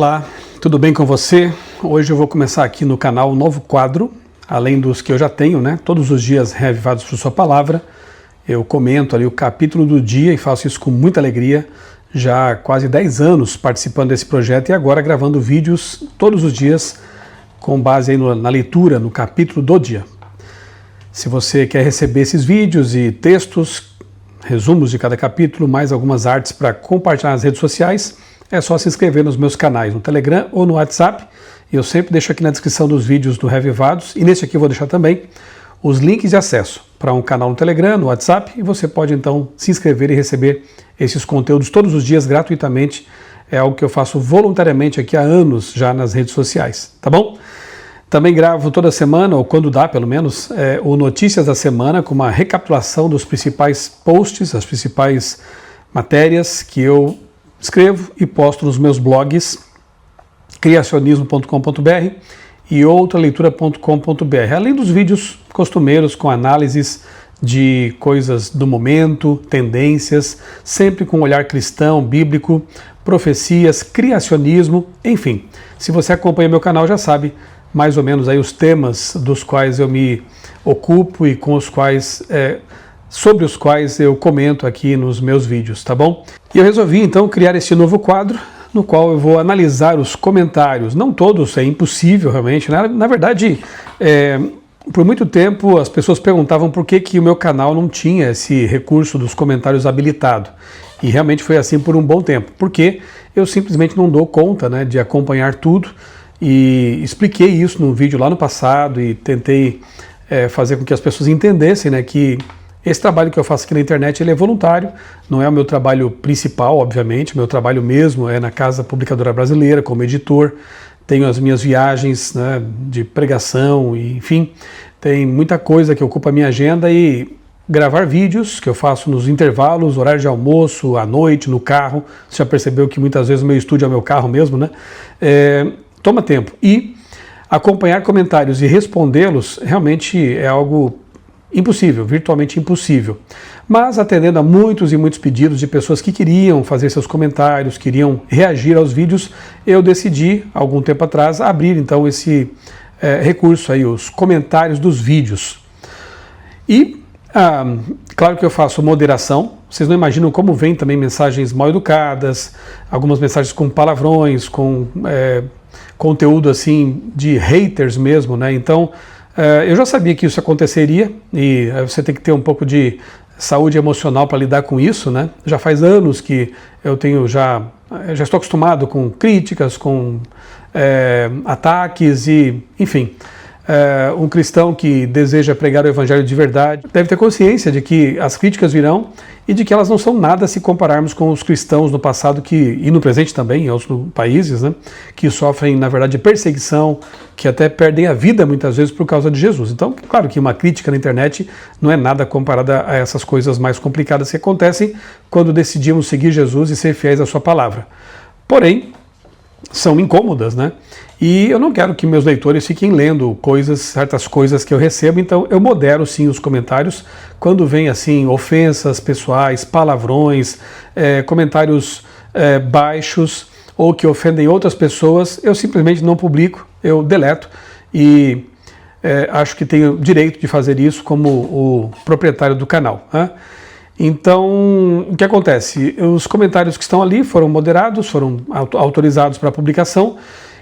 Olá, tudo bem com você? Hoje eu vou começar aqui no canal um novo quadro, além dos que eu já tenho, né? Todos os dias reavivados por sua palavra. Eu comento ali o capítulo do dia e faço isso com muita alegria. Já há quase 10 anos participando desse projeto e agora gravando vídeos todos os dias com base aí na leitura, no capítulo do dia. Se você quer receber esses vídeos e textos, resumos de cada capítulo, mais algumas artes para compartilhar nas redes sociais, é só se inscrever nos meus canais, no Telegram ou no WhatsApp. Eu sempre deixo aqui na descrição dos vídeos do Reavivados, e nesse aqui eu vou deixar também os links de acesso para um canal no Telegram, no WhatsApp, e você pode então se inscrever e receber esses conteúdos todos os dias gratuitamente. É algo que eu faço voluntariamente aqui há anos já nas redes sociais, tá bom? Também gravo toda semana, ou quando dá pelo menos, o Notícias da Semana, com uma recapitulação dos principais posts, as principais matérias que eu escrevo e posto nos meus blogs criacionismo.com.br e outraleitura.com.br, além dos vídeos costumeiros com análises de coisas do momento, tendências, sempre com um olhar cristão, bíblico, profecias, criacionismo, enfim. Se você acompanha meu canal já sabe mais ou menos aí os temas dos quais eu me ocupo e com os quais sobre os quais eu comento aqui nos meus vídeos, tá bom? E eu resolvi então criar esse novo quadro, no qual eu vou analisar os comentários, não todos, é impossível realmente, na verdade, por muito tempo as pessoas perguntavam por que o meu canal não tinha esse recurso dos comentários habilitado, e realmente foi assim por um bom tempo, porque eu simplesmente não dou conta, né, de acompanhar tudo, e expliquei isso num vídeo lá no passado e tentei fazer com que as pessoas entendessem, né, que esse trabalho que eu faço aqui na internet ele é voluntário, não é o meu trabalho principal, obviamente, o meu trabalho mesmo é na Casa Publicadora Brasileira, como editor, tenho as minhas viagens, né, de pregação, e, enfim, tem muita coisa que ocupa a minha agenda e gravar vídeos que eu faço nos intervalos, horário de almoço, à noite, no carro, você já percebeu que muitas vezes o meu estúdio é o meu carro mesmo, né? Toma tempo, e acompanhar comentários e respondê-los realmente é algo impossível, virtualmente impossível. Mas atendendo a muitos e muitos pedidos de pessoas que queriam fazer seus comentários, queriam reagir aos vídeos, eu decidi, algum tempo atrás, abrir então esse recurso aí, os comentários dos vídeos. E, claro que eu faço moderação, vocês não imaginam como vem também mensagens mal educadas, algumas mensagens com palavrões, com conteúdo assim de haters mesmo, né? Então, eu já sabia que isso aconteceria e você tem que ter um pouco de saúde emocional para lidar com isso, né? Já faz anos que eu tenho já estou acostumado com críticas, com ataques e, enfim, um cristão que deseja pregar o evangelho de verdade deve ter consciência de que as críticas virão e de que elas não são nada se compararmos com os cristãos no passado e no presente também, em outros países, né, que sofrem, na verdade, perseguição, que até perdem a vida muitas vezes por causa de Jesus. Então, claro que uma crítica na internet não é nada comparada a essas coisas mais complicadas que acontecem quando decidimos seguir Jesus e ser fiéis à sua palavra. Porém, são incômodas, né? E eu não quero que meus leitores fiquem lendo certas coisas que eu recebo, então eu modero sim os comentários quando vem assim ofensas pessoais, palavrões, comentários baixos ou que ofendem outras pessoas, eu simplesmente não publico, eu deleto e acho que tenho direito de fazer isso como o proprietário do canal, né? Então, o que acontece? Os comentários que estão ali foram moderados, foram autorizados para publicação,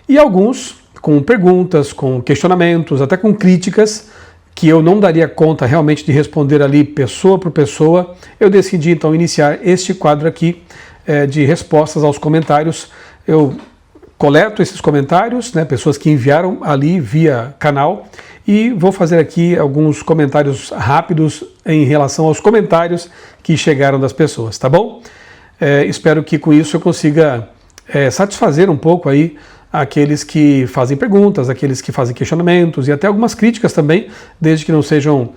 e alguns com perguntas, com questionamentos, até com críticas, que eu não daria conta realmente de responder ali pessoa por pessoa, eu decidi então iniciar este quadro aqui de respostas aos comentários. Eu coleto esses comentários, né, pessoas que enviaram ali via canal, e vou fazer aqui alguns comentários rápidos em relação aos comentários que chegaram das pessoas, tá bom? Espero que com isso eu consiga satisfazer um pouco aí aqueles que fazem perguntas, aqueles que fazem questionamentos e até algumas críticas também, desde que não sejam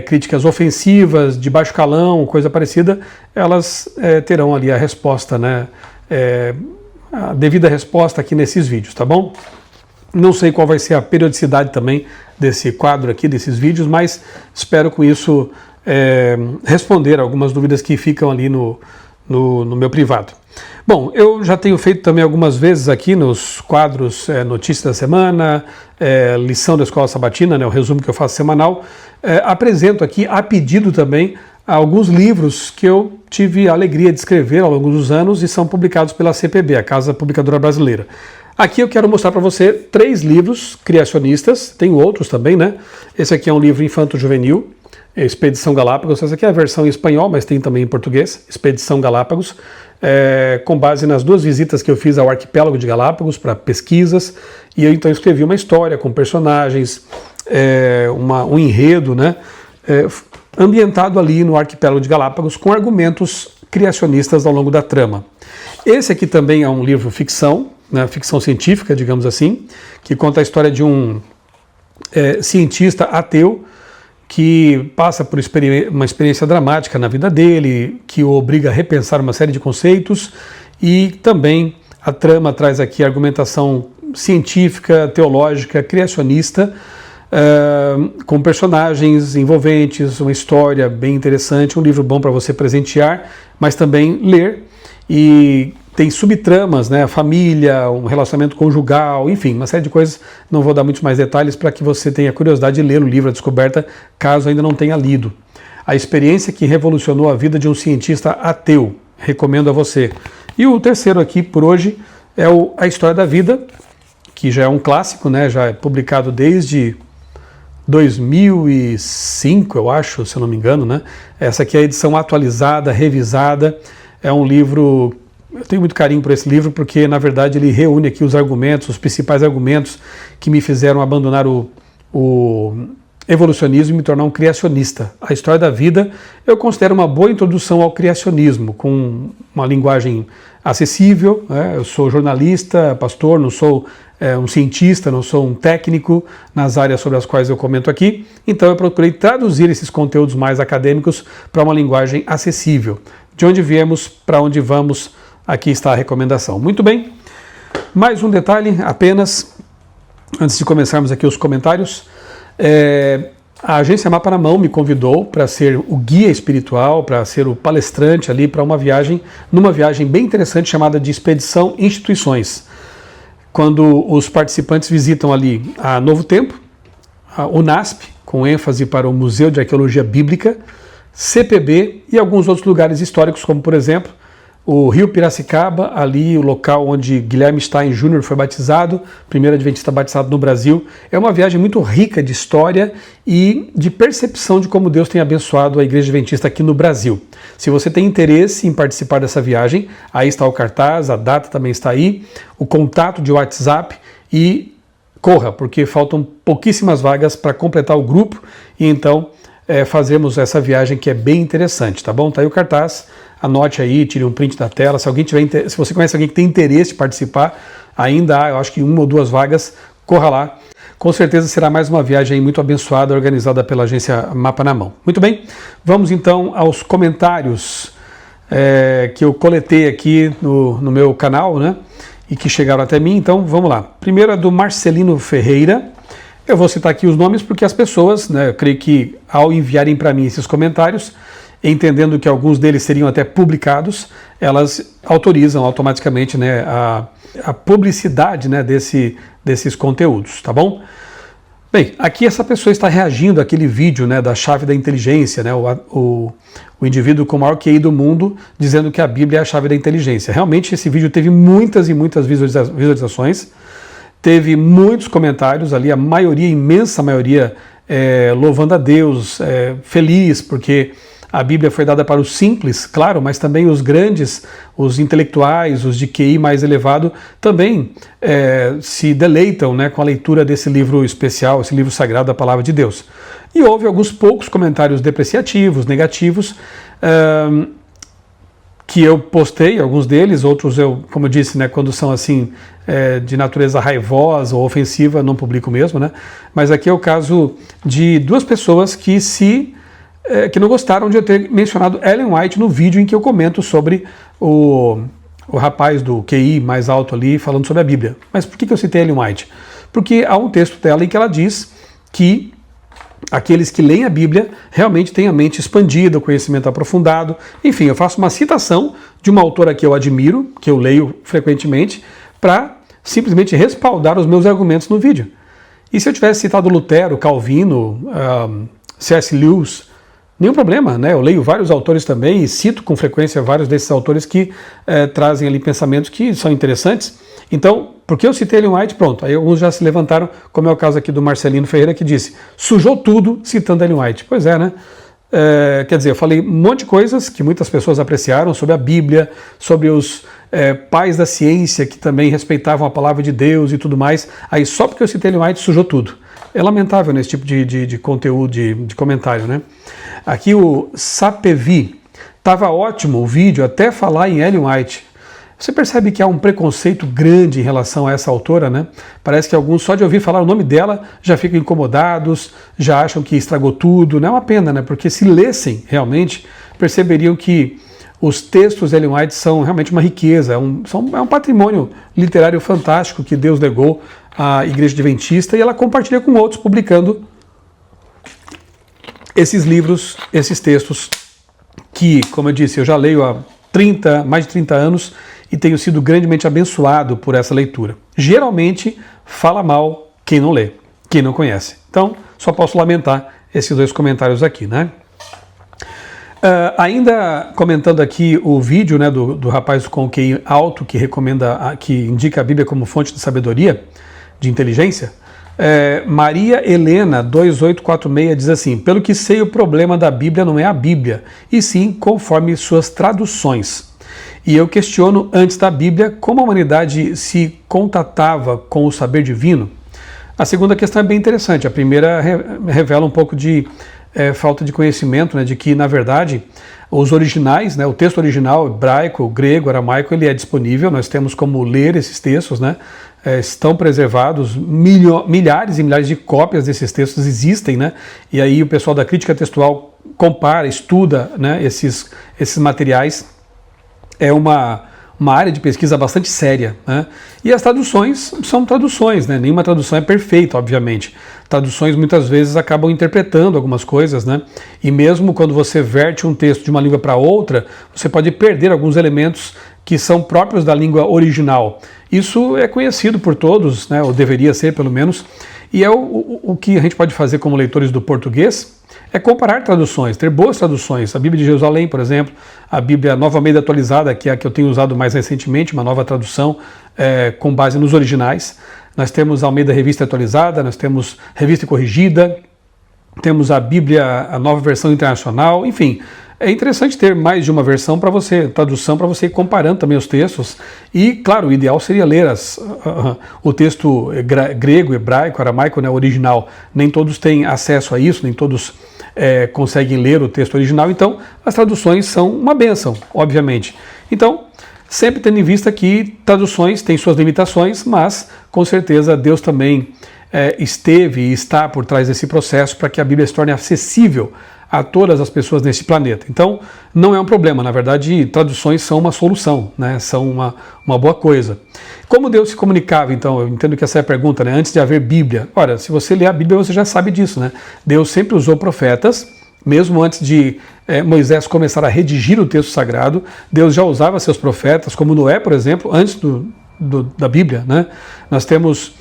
críticas ofensivas, de baixo calão, coisa parecida, elas terão ali a resposta, né? A devida resposta aqui nesses vídeos, tá bom? Não sei qual vai ser a periodicidade também desse quadro aqui, desses vídeos, mas espero com isso responder algumas dúvidas que ficam ali no meu privado. Bom, eu já tenho feito também algumas vezes aqui nos quadros Notícias da Semana, Lição da Escola Sabatina, né, o resumo que eu faço semanal, apresento aqui a pedido também alguns livros que eu tive a alegria de escrever ao longo dos anos e são publicados pela CPB, a Casa Publicadora Brasileira. Aqui eu quero mostrar para você 3 livros criacionistas, tem outros também, né? Esse aqui é um livro infanto-juvenil, Expedição Galápagos, essa aqui é a versão em espanhol, mas tem também em português, Expedição Galápagos, com base nas 2 visitas que eu fiz ao arquipélago de Galápagos para pesquisas, e eu então escrevi uma história com personagens, um enredo, né, ambientado ali no arquipélago de Galápagos, com argumentos criacionistas ao longo da trama. Esse aqui também é um livro ficção, né, ficção científica, digamos assim, que conta a história de um cientista ateu que passa por uma experiência dramática na vida dele, que o obriga a repensar uma série de conceitos, e também a trama traz aqui argumentação científica, teológica, criacionista, com personagens envolventes, uma história bem interessante, um livro bom para você presentear, mas também ler, e tem subtramas, né, a família, um relacionamento conjugal, enfim, uma série de coisas. Não vou dar muitos mais detalhes para que você tenha curiosidade de ler o livro A Descoberta, caso ainda não tenha lido. A experiência que revolucionou a vida de um cientista ateu, recomendo a você. E o terceiro aqui por hoje é A História da Vida, que já é um clássico, né, já é publicado desde 2005, eu acho, se eu não me engano, né? Essa aqui é a edição atualizada, revisada, é um livro. Eu tenho muito carinho por esse livro porque, na verdade, ele reúne aqui os argumentos, os principais argumentos que me fizeram abandonar o evolucionismo e me tornar um criacionista. A História da Vida eu considero uma boa introdução ao criacionismo, com uma linguagem acessível, né? Eu sou jornalista, pastor, não sou um cientista, não sou um técnico nas áreas sobre as quais eu comento aqui, então eu procurei traduzir esses conteúdos mais acadêmicos para uma linguagem acessível. De onde viemos, para onde vamos, aqui está a recomendação. Muito bem, mais um detalhe apenas, antes de começarmos aqui os comentários. A agência Mapa na Mão me convidou para ser o guia espiritual, para ser o palestrante ali para uma viagem, numa viagem bem interessante chamada de Expedição Instituições. Quando os participantes visitam ali a Novo Tempo, a UNASP, com ênfase para o Museu de Arqueologia Bíblica, CPB e alguns outros lugares históricos, como por exemplo o Rio Piracicaba, ali o local onde Guilherme Stein Jr. foi batizado, primeiro adventista batizado no Brasil. É uma viagem muito rica de história e de percepção de como Deus tem abençoado a Igreja Adventista aqui no Brasil. Se você tem interesse em participar dessa viagem, aí está o cartaz, a data também está aí, o contato de WhatsApp, e corra, porque faltam pouquíssimas vagas para completar o grupo e então fazemos essa viagem que é bem interessante, tá bom? Tá aí o cartaz. Anote aí, tire um print da tela. Se você conhece alguém que tem interesse em participar, ainda há, eu acho que 1 ou 2 vagas, corra lá. Com certeza será mais uma viagem muito abençoada, organizada pela agência Mapa na Mão. Muito bem, vamos então aos comentários que eu coletei aqui no meu canal, né? E que chegaram até mim. Então vamos lá. Primeiro é do Marcelino Ferreira. Eu vou citar aqui os nomes porque as pessoas, né, eu creio que ao enviarem para mim esses comentários, entendendo que alguns deles seriam até publicados, elas autorizam automaticamente, né, a publicidade, né, desses conteúdos, tá bom? Bem, aqui essa pessoa está reagindo àquele vídeo, né, da chave da inteligência, né, o indivíduo com o maior QI do mundo dizendo que a Bíblia é a chave da inteligência. Realmente esse vídeo teve muitas e muitas visualizações, teve muitos comentários ali, a maioria, imensa maioria, louvando a Deus, feliz, porque a Bíblia foi dada para os simples, claro, mas também os grandes, os intelectuais, os de QI mais elevado, também se deleitam, né, com a leitura desse livro especial, esse livro sagrado da Palavra de Deus. E houve alguns poucos comentários depreciativos, negativos, que eu postei, alguns deles, outros eu, como eu disse, né, quando são assim, de natureza raivosa ou ofensiva, não publico mesmo, né? Mas aqui é o caso de 2 pessoas que não gostaram de eu ter mencionado Ellen White no vídeo em que eu comento sobre o rapaz do QI mais alto ali falando sobre a Bíblia. Mas por que eu citei Ellen White? Porque há um texto dela em que ela diz que aqueles que leem a Bíblia realmente têm a mente expandida, o conhecimento aprofundado. Enfim, eu faço uma citação de uma autora que eu admiro, que eu leio frequentemente, para simplesmente respaldar os meus argumentos no vídeo. E se eu tivesse citado Lutero, Calvino, C.S. Lewis, nenhum problema, né? Eu leio vários autores também e cito com frequência vários desses autores que trazem ali pensamentos que são interessantes. Então, porque eu citei Ellen White, pronto, aí alguns já se levantaram, como é o caso aqui do Marcelino Ferreira, que disse, sujou tudo citando Ellen White. Pois é, né? Quer dizer, eu falei um monte de coisas que muitas pessoas apreciaram sobre a Bíblia, sobre os pais da ciência que também respeitavam a palavra de Deus e tudo mais. Aí só porque eu citei Ellen White, sujou tudo. É lamentável nesse tipo de conteúdo, de comentário, né? Aqui o Sapevi, estava ótimo o vídeo até falar em Ellen White. Você percebe que há um preconceito grande em relação a essa autora, né? Parece que alguns, só de ouvir falar o nome dela, já ficam incomodados, já acham que estragou tudo. Não é uma pena, né? Porque se lessem realmente, perceberiam que os textos de Ellen White são realmente uma riqueza, é um patrimônio literário fantástico que Deus legou à Igreja Adventista e ela compartilha com outros, publicando esses livros, esses textos que, como eu disse, eu já leio há mais de 30 anos e tenho sido grandemente abençoado por essa leitura. Geralmente fala mal quem não lê, quem não conhece. Então, só posso lamentar esses dois comentários aqui, né? Ainda comentando aqui o vídeo, né, do rapaz com QI alto que indica a Bíblia como fonte de sabedoria, de inteligência, Maria Helena 2846 diz assim: pelo que sei, o problema da Bíblia não é a Bíblia, e sim conforme suas traduções. E eu questiono, antes da Bíblia, como a humanidade se contatava com o saber divino? A segunda questão é bem interessante. A primeira revela um pouco de falta de conhecimento, né, de que, na verdade, os originais, né, o texto original, hebraico, grego, aramaico, ele é disponível, nós temos como ler esses textos, né, estão preservados, milhares e milhares de cópias desses textos existem, né, e aí o pessoal da crítica textual compara, estuda, né, esses materiais. É uma área de pesquisa bastante séria, né? E as traduções são traduções, né? Nenhuma tradução é perfeita, obviamente. Traduções muitas vezes acabam interpretando algumas coisas, né? E mesmo quando você verte um texto de uma língua para outra, você pode perder alguns elementos que são próprios da língua original. Isso é conhecido por todos, né? Ou deveria ser, pelo menos. E é o que a gente pode fazer como leitores do português, é comparar traduções, ter boas traduções. A Bíblia de Jerusalém, por exemplo, a Bíblia Nova Almeida Atualizada, que é a que eu tenho usado mais recentemente, uma nova tradução com base nos originais. Nós temos a Almeida Revista Atualizada, nós temos Revista Corrigida, temos a Bíblia, a Nova Versão Internacional, enfim. É interessante ter mais de uma versão para você, tradução para você ir comparando também os textos. E, claro, o ideal seria ler o texto grego, hebraico, aramaico, né, original. Nem todos têm acesso a isso, nem todos conseguem ler o texto original. Então, as traduções são uma bênção, obviamente. Então, sempre tendo em vista que traduções têm suas limitações, mas, com certeza, Deus também esteve e está por trás desse processo para que a Bíblia se torne acessível a todas as pessoas nesse planeta. Então, não é um problema. Na verdade, traduções são uma solução, né? São uma boa coisa. Como Deus se comunicava, então? Eu entendo que essa é a pergunta, né? Antes de haver Bíblia. Ora, se você ler a Bíblia, você já sabe disso, né? Deus sempre usou profetas, mesmo antes de Moisés começar a redigir o texto sagrado, Deus já usava seus profetas, como Noé, por exemplo, antes da Bíblia, né? Nós temos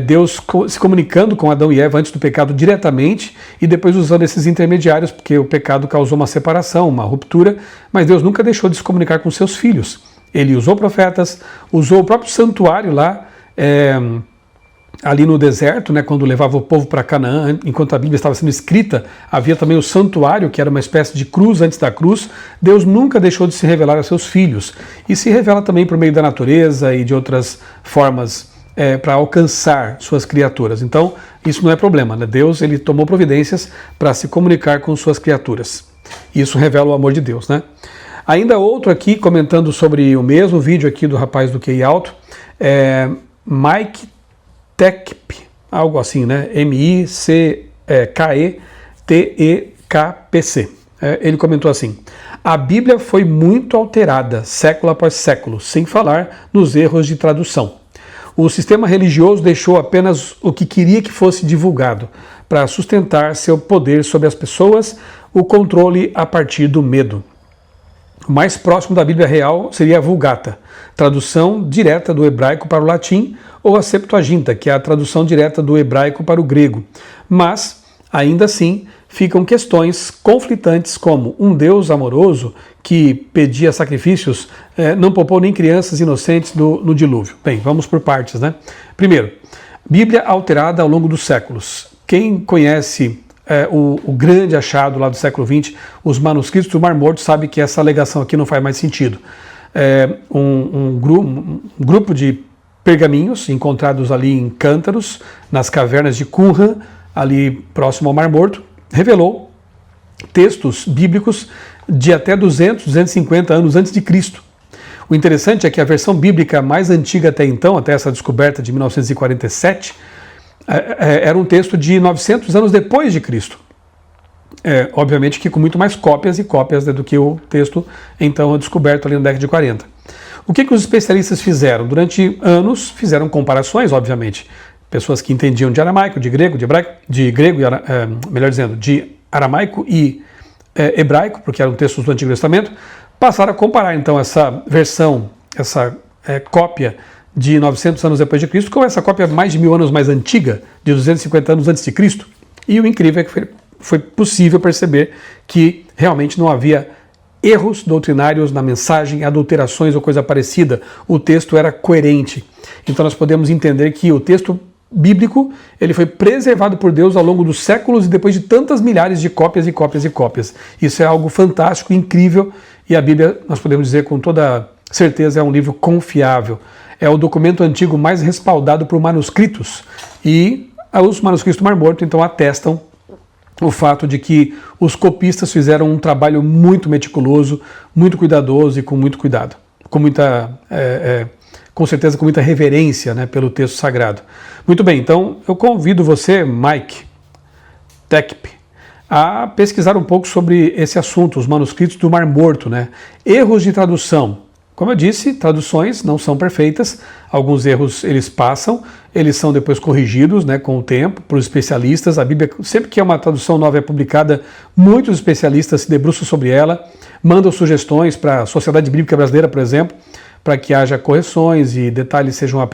Deus se comunicando com Adão e Eva antes do pecado diretamente e depois usando esses intermediários, porque o pecado causou uma separação, uma ruptura, mas Deus nunca deixou de se comunicar com seus filhos. Ele usou profetas, usou o próprio santuário lá, ali no deserto, né, quando levava o povo para Canaã, enquanto a Bíblia estava sendo escrita, havia também o santuário, que era uma espécie de cruz antes da cruz. Deus nunca deixou de se revelar a seus filhos e se revela também por meio da natureza e de outras formas para alcançar suas criaturas. Então, isso não é problema, né? Deus, ele tomou providências para se comunicar com suas criaturas. Isso revela o amor de Deus, né? Ainda outro aqui, comentando sobre o mesmo vídeo aqui do rapaz do QI alto, Mike Tekp, algo assim, né? MICKETEKPC. Ele comentou assim: a Bíblia foi muito alterada, século após século, sem falar nos erros de tradução. O sistema religioso deixou apenas o que queria que fosse divulgado, para sustentar seu poder sobre as pessoas, o controle a partir do medo. O mais próximo da Bíblia real seria a Vulgata, tradução direta do hebraico para o latim, ou a Septuaginta, que é a tradução direta do hebraico para o grego. Mas, ainda assim, ficam questões conflitantes como um Deus amoroso que pedia sacrifícios, não poupou nem crianças inocentes no dilúvio. Bem, vamos por partes, né? Primeiro, Bíblia alterada ao longo dos séculos. Quem conhece o grande achado lá do século XX, os manuscritos do Mar Morto, sabe que essa alegação aqui não faz mais sentido. Um grupo de pergaminhos encontrados ali em cântaros, nas cavernas de Qumran, ali próximo ao Mar Morto, revelou textos bíblicos de até 200, 250 anos antes de Cristo. O interessante é que a versão bíblica mais antiga até então, até essa descoberta de 1947, era um texto de 900 anos depois de Cristo. Obviamente que com muito mais cópias e cópias do que o texto então descoberto ali na década de 40. O que os especialistas fizeram? Durante anos fizeram comparações, obviamente. Pessoas que entendiam de aramaico, de grego, de aramaico e hebraico, porque eram textos do Antigo Testamento, passaram a comparar então essa versão, essa cópia de 900 anos depois de Cristo com essa cópia mais de 1000 anos mais antiga, de 250 anos antes de Cristo. E o incrível é que foi possível perceber que realmente não havia erros doutrinários na mensagem, adulterações ou coisa parecida. O texto era coerente. Então nós podemos entender que o texto bíblico ele foi preservado por Deus ao longo dos séculos e depois de tantas milhares de cópias e cópias e cópias. Isso é algo fantástico, incrível, e a Bíblia, nós podemos dizer com toda certeza, é um livro confiável. É o documento antigo mais respaldado por manuscritos. E os manuscritos do Mar Morto, então, atestam o fato de que os copistas fizeram um trabalho muito meticuloso, muito cuidadoso e com muito cuidado. Com certeza com muita reverência, né, pelo texto sagrado. Muito bem, então eu convido você, Mike Tekp, a pesquisar um pouco sobre esse assunto, os manuscritos do Mar Morto, né? Erros de tradução. Como eu disse, traduções não são perfeitas, alguns erros eles passam, eles são depois corrigidos, né, com o tempo, por especialistas. A Bíblia, sempre que uma tradução nova é publicada, muitos especialistas se debruçam sobre ela, mandam sugestões para a Sociedade Bíblica Brasileira, por exemplo, para que haja correções e detalhes sejam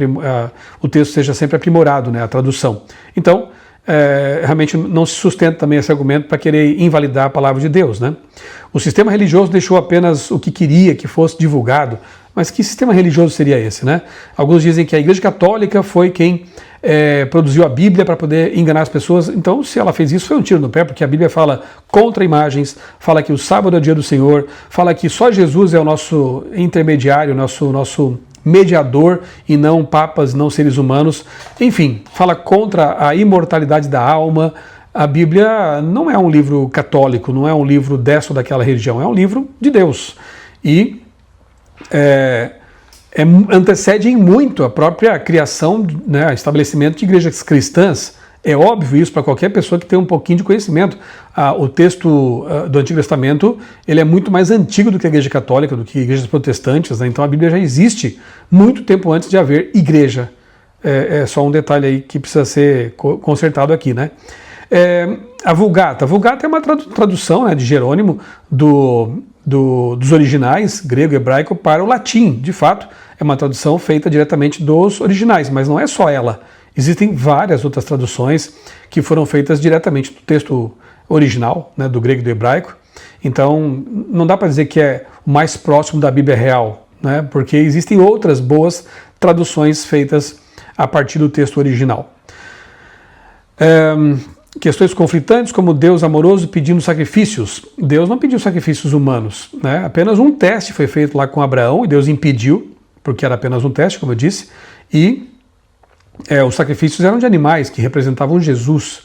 o texto seja sempre aprimorado, né, a tradução. Então, realmente não se sustenta também esse argumento para querer invalidar a palavra de Deus, né? O sistema religioso deixou apenas o que queria que fosse divulgado, mas que sistema religioso seria esse, né? Alguns dizem que a Igreja Católica foi quem produziu a Bíblia para poder enganar as pessoas. Então, se ela fez isso, foi um tiro no pé, porque a Bíblia fala contra imagens, fala que o sábado é o dia do Senhor, fala que só Jesus é o nosso intermediário, nosso mediador e não papas, não seres humanos. Enfim, fala contra a imortalidade da alma. A Bíblia não é um livro católico, não é um livro dessa ou daquela religião, é um livro de Deus. E antecede em muito a própria criação, né, estabelecimento de igrejas cristãs. É óbvio isso para qualquer pessoa que tem um pouquinho de conhecimento. O texto do Antigo Testamento ele é muito mais antigo do que a Igreja Católica, do que igrejas protestantes, né? Então a Bíblia já existe muito tempo antes de haver igreja. É só um detalhe aí que precisa ser consertado aqui, né? A Vulgata. A Vulgata é uma tradução, né, de Jerônimo dos originais, grego e hebraico, para o latim. De fato, é uma tradução feita diretamente dos originais, mas não é só ela. Existem várias outras traduções que foram feitas diretamente do texto original, né, do grego e do hebraico. Então, não dá para dizer que é o mais próximo da Bíblia real, né, porque existem outras boas traduções feitas a partir do texto original. Questões conflitantes, como Deus amoroso pedindo sacrifícios. Deus não pediu sacrifícios humanos, né? Apenas um teste foi feito lá com Abraão e Deus impediu, porque era apenas um teste, como eu disse, e os sacrifícios eram de animais que representavam Jesus.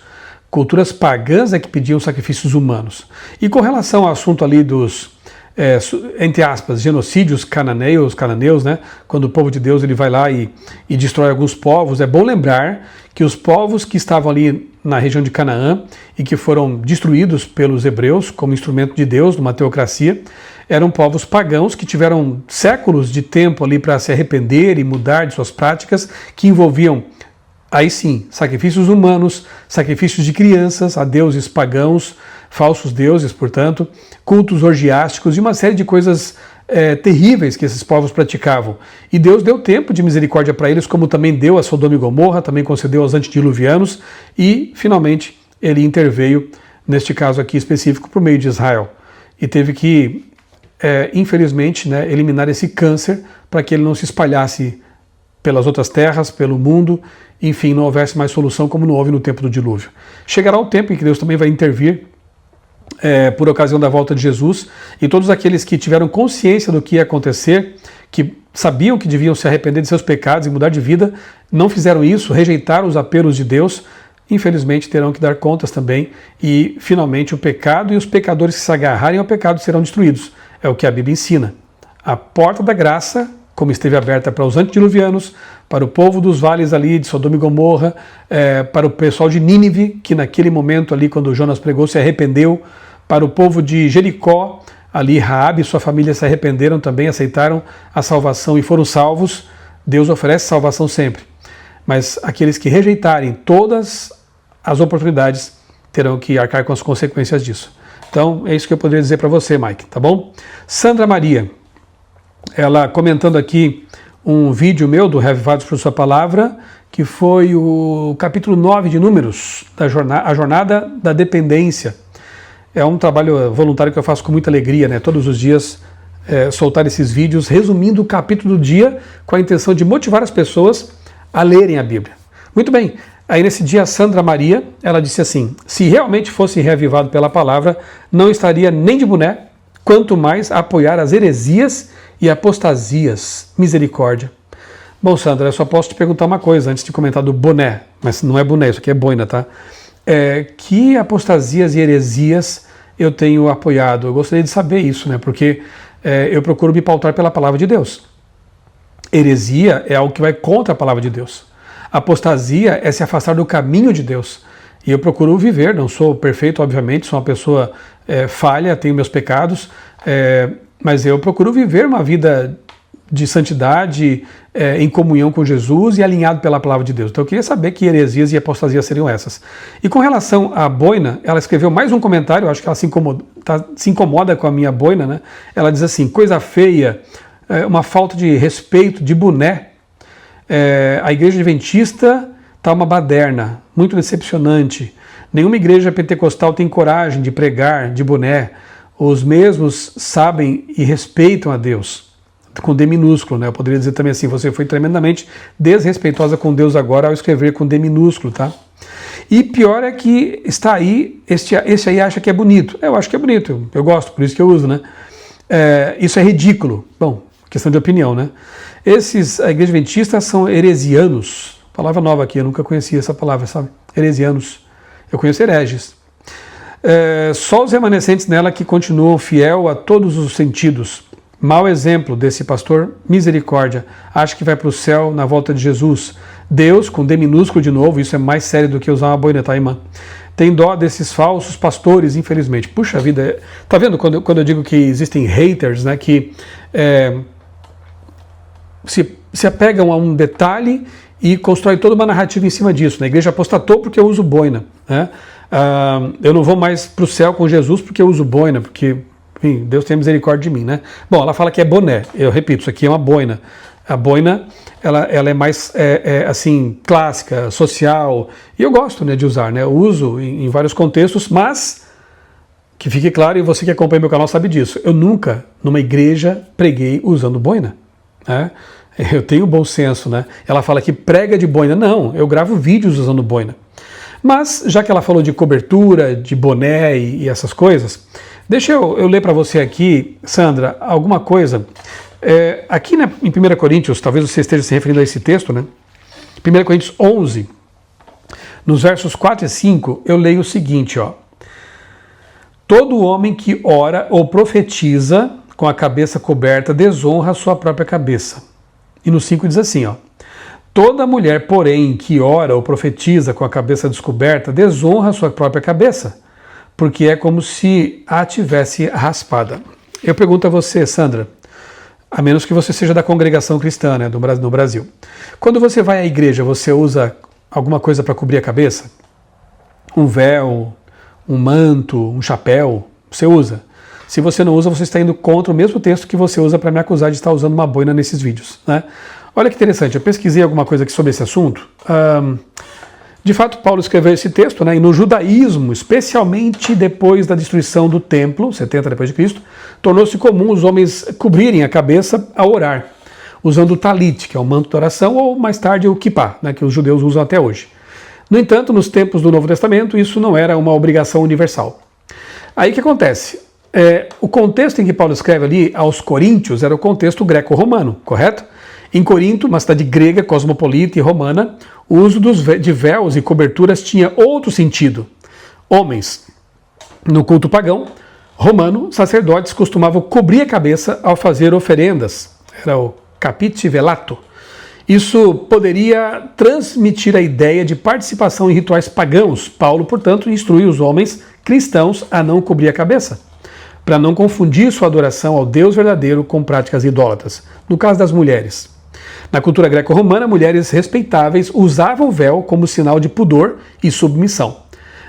Culturas pagãs é que pediam sacrifícios humanos. E com relação ao assunto ali dos, entre aspas, genocídios cananeus, né? Quando o povo de Deus ele vai lá e destrói alguns povos, é bom lembrar que os povos que estavam ali na região de Canaã e que foram destruídos pelos hebreus como instrumento de Deus numa teocracia, eram povos pagãos que tiveram séculos de tempo ali para se arrepender e mudar de suas práticas, que envolviam, aí sim, sacrifícios humanos, sacrifícios de crianças a deuses pagãos, falsos deuses, portanto, cultos orgiásticos e uma série de coisas terríveis que esses povos praticavam. E Deus deu tempo de misericórdia para eles, como também deu a Sodoma e Gomorra, também concedeu aos antediluvianos, e finalmente ele interveio, neste caso aqui específico, por meio de Israel. E teve que, infelizmente, eliminar esse câncer para que ele não se espalhasse pelas outras terras, pelo mundo, enfim, não houvesse mais solução como não houve no tempo do dilúvio. Chegará o tempo em que Deus também vai intervir por ocasião da volta de Jesus, e todos aqueles que tiveram consciência do que ia acontecer, que sabiam que deviam se arrepender de seus pecados e mudar de vida, não fizeram isso, rejeitaram os apelos de Deus, infelizmente terão que dar contas também, e finalmente o pecado e os pecadores que se agarrarem ao pecado serão destruídos. É o que a Bíblia ensina. A porta da graça, como esteve aberta para os antediluvianos, para o povo dos vales ali de Sodoma e Gomorra, para o pessoal de Nínive, que naquele momento ali, quando Jonas pregou, se arrependeu, para o povo de Jericó, ali Raabe e sua família se arrependeram também, aceitaram a salvação e foram salvos. Deus oferece salvação sempre. Mas aqueles que rejeitarem todas as oportunidades terão que arcar com as consequências disso. Então, é isso que eu poderia dizer para você, Mike, tá bom? Sandra Maria, ela comentando aqui um vídeo meu do Reavivados por Sua Palavra, que foi o capítulo 9 de Números, a jornada da dependência. É um trabalho voluntário que eu faço com muita alegria, todos os dias soltar esses vídeos, resumindo o capítulo do dia, com a intenção de motivar as pessoas a lerem a Bíblia. Muito bem, aí nesse dia a Sandra Maria, ela disse assim: se realmente fosse reavivado pela palavra, não estaria nem de boné, quanto mais apoiar as heresias e apostasias. Misericórdia. Bom, Sandra, eu só posso te perguntar uma coisa antes de comentar do boné, mas não é boné, isso aqui é boina, tá? Que apostasias e heresias eu tenho apoiado? Eu gostaria de saber isso, porque eu procuro me pautar pela palavra de Deus. Heresia é algo que vai contra a palavra de Deus. Apostasia é se afastar do caminho de Deus. E eu procuro viver, não sou perfeito, obviamente, sou uma pessoa falha, tenho meus pecados, mas eu procuro viver uma vida de santidade, em comunhão com Jesus e alinhado pela palavra de Deus. Então eu queria saber que heresias e apostasias seriam essas. E com relação à boina, ela escreveu mais um comentário, acho que ela se incomoda com a minha boina, Ela diz assim: coisa feia, uma falta de respeito, de boné. A igreja adventista está uma baderna, muito decepcionante. Nenhuma igreja pentecostal tem coragem de pregar de boné. Os mesmos sabem e respeitam a Deus, com D minúsculo, Eu poderia dizer também assim: você foi tremendamente desrespeitosa com Deus agora ao escrever com D minúsculo, tá? E pior é que está aí, esse aí acha que é bonito. Eu acho que é bonito, eu gosto, por isso que eu uso, isso é ridículo. Bom, questão de opinião, a igreja adventista são heresianos. Palavra nova aqui, eu nunca conhecia essa palavra, sabe? Heresianos. Eu conheço hereges. Só os remanescentes nela que continuam fiel a todos os sentidos. Mau exemplo desse pastor, misericórdia, acha que vai para o céu na volta de Jesus. Deus, com D minúsculo de novo, isso é mais sério do que usar uma boina, tá, irmã? Tem dó desses falsos pastores, infelizmente. Puxa vida, tá vendo quando eu digo que existem haters, que se apegam a um detalhe e constrói toda uma narrativa em cima disso. A igreja apostatou porque eu uso boina. Eu não vou mais para o céu com Jesus porque eu uso boina, porque enfim, Deus tem misericórdia de mim, Bom, ela fala que é boné. Eu repito, isso aqui é uma boina. A boina, ela é mais, assim, clássica, social. E eu gosto, de usar, Eu uso em vários contextos, mas, que fique claro, e você que acompanha meu canal sabe disso, eu nunca, numa igreja, preguei usando boina, Eu tenho bom senso, Ela fala que prega de boina. Não, eu gravo vídeos usando boina. Mas, já que ela falou de cobertura, de boné e essas coisas, deixa eu ler para você aqui, Sandra, alguma coisa. Aqui em 1 Coríntios, talvez você esteja se referindo a esse texto, 1 Coríntios 11, nos versos 4 e 5, eu leio o seguinte, todo homem que ora ou profetiza com a cabeça coberta desonra a sua própria cabeça. E no 5 diz assim, Toda mulher, porém, que ora ou profetiza com a cabeça descoberta, desonra sua própria cabeça, porque é como se a tivesse raspada. Eu pergunto a você, Sandra, a menos que você seja da congregação cristã, né, no Brasil. Quando você vai à igreja, você usa alguma coisa para cobrir a cabeça? Um véu, um manto, um chapéu? Você usa? Se você não usa, você está indo contra o mesmo texto que você usa para me acusar de estar usando uma boina nesses vídeos, né? Olha que interessante, eu pesquisei alguma coisa aqui sobre esse assunto. De fato, Paulo escreveu esse texto, né? E no judaísmo, especialmente depois da destruição do templo, 70 depois de Cristo, tornou-se comum os homens cobrirem a cabeça ao orar, usando o talit, que é o manto de oração, ou mais tarde o kippah, né? Que os judeus usam até hoje. No entanto, nos tempos do Novo Testamento, isso não era uma obrigação universal. Aí o que acontece? O contexto em que Paulo escreve ali aos Coríntios era o contexto greco-romano, correto? Em Corinto, uma cidade grega, cosmopolita e romana, o uso de véus e coberturas tinha outro sentido. Homens, no culto pagão romano, sacerdotes costumavam cobrir a cabeça ao fazer oferendas. Era o capite velato. Isso poderia transmitir a ideia de participação em rituais pagãos. Paulo, portanto, instrui os homens cristãos a não cobrir a cabeça, para não confundir sua adoração ao Deus verdadeiro com práticas idólatras. No caso das mulheres. Na cultura greco-romana, mulheres respeitáveis usavam o véu como sinal de pudor e submissão.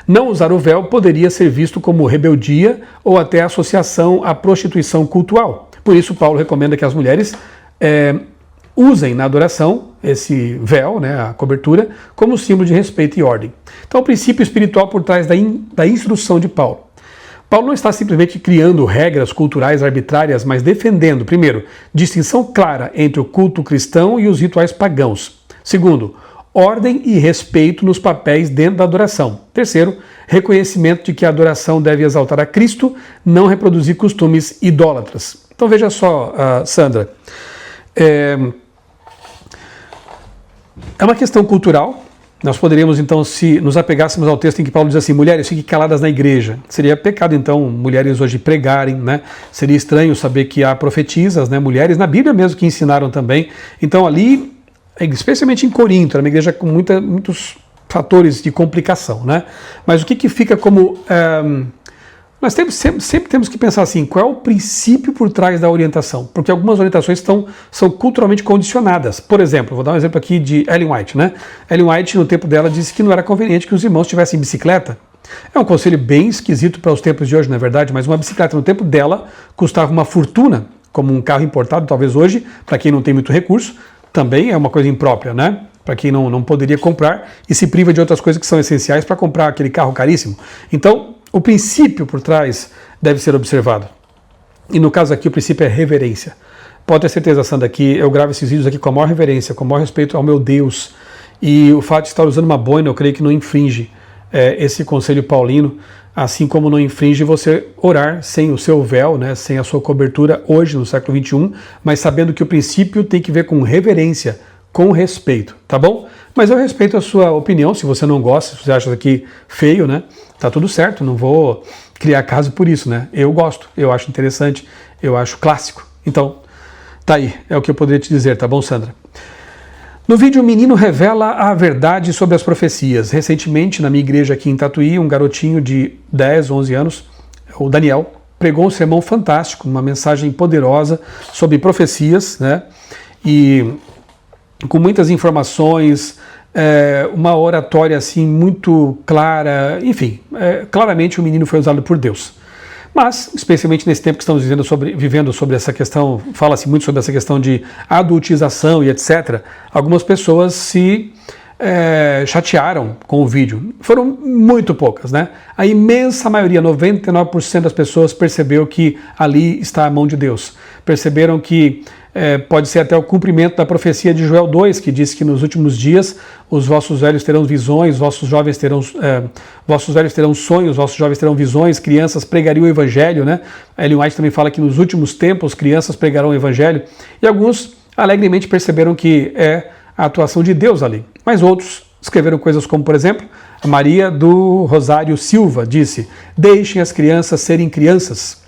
Não usar o véu poderia ser visto como rebeldia ou até associação à prostituição cultural. Por isso, Paulo recomenda que as mulheres usem na adoração esse véu, né, a cobertura, como símbolo de respeito e ordem. Então, o princípio espiritual por trás da instrução de Paulo. Paulo não está simplesmente criando regras culturais arbitrárias, mas defendendo, primeiro, distinção clara entre o culto cristão e os rituais pagãos. Segundo, ordem e respeito nos papéis dentro da adoração. Terceiro, reconhecimento de que a adoração deve exaltar a Cristo, não reproduzir costumes idólatras. Então veja só, Sandra, é uma questão cultural. Nós poderíamos, então, se nos apegássemos ao texto em que Paulo diz assim, mulheres, fiquem caladas na igreja. Seria pecado, então, mulheres hoje pregarem, né? Seria estranho saber que há profetisas, né? Mulheres na Bíblia mesmo que ensinaram também. Então, ali, especialmente em Corinto, era uma igreja com muitos fatores de complicação, né? Mas o que fica como... Nós sempre temos que pensar assim, qual é o princípio por trás da orientação? Porque algumas orientações são culturalmente condicionadas. Por exemplo, vou dar um exemplo aqui de Ellen White, né? Ellen White, no tempo dela, disse que não era conveniente que os irmãos tivessem bicicleta. É um conselho bem esquisito para os tempos de hoje, não é verdade? Mas uma bicicleta no tempo dela custava uma fortuna, como um carro importado, talvez hoje, para quem não tem muito recurso, também é uma coisa imprópria, né? Para quem não poderia comprar e se priva de outras coisas que são essenciais para comprar aquele carro caríssimo. Então, o princípio por trás deve ser observado. E no caso aqui, o princípio é reverência. Pode ter certeza, Sandra, que eu gravo esses vídeos aqui com a maior reverência, com o maior respeito ao meu Deus. E o fato de estar usando uma boina, eu creio que não infringe esse conselho paulino, assim como não infringe você orar sem o seu véu, né, sem a sua cobertura hoje, no século XXI, mas sabendo que o princípio tem que ver com reverência, com respeito, tá bom? Mas eu respeito a sua opinião, se você não gosta, se você acha isso aqui feio, né? Tá tudo certo, não vou criar caso por isso, né? Eu gosto, eu acho interessante, eu acho clássico. Então, tá aí, é o que eu poderia te dizer, tá bom, Sandra? No vídeo, o menino revela a verdade sobre as profecias. Recentemente, na minha igreja aqui em Tatuí, um garotinho de 10, 11 anos, o Daniel, pregou um sermão fantástico, uma mensagem poderosa sobre profecias, né? E com muitas informações, uma oratória assim muito clara, enfim, claramente o menino foi usado por Deus. Mas, especialmente nesse tempo que estamos vivendo sobre essa questão, fala-se muito sobre essa questão de adultização e etc., algumas pessoas se chatearam com o vídeo. Foram muito poucas, né? A imensa maioria, 99% das pessoas percebeu que ali está a mão de Deus. Perceberam que pode ser até o cumprimento da profecia de Joel 2, que diz que nos últimos dias os vossos velhos terão visões, vossos velhos terão sonhos, vossos jovens terão visões, crianças pregariam o evangelho, né? Ellen White também fala que nos últimos tempos crianças pregarão o evangelho, e alguns alegremente perceberam que é a atuação de Deus ali. Mas outros escreveram coisas como, por exemplo, a Maria do Rosário Silva disse: deixem as crianças serem crianças.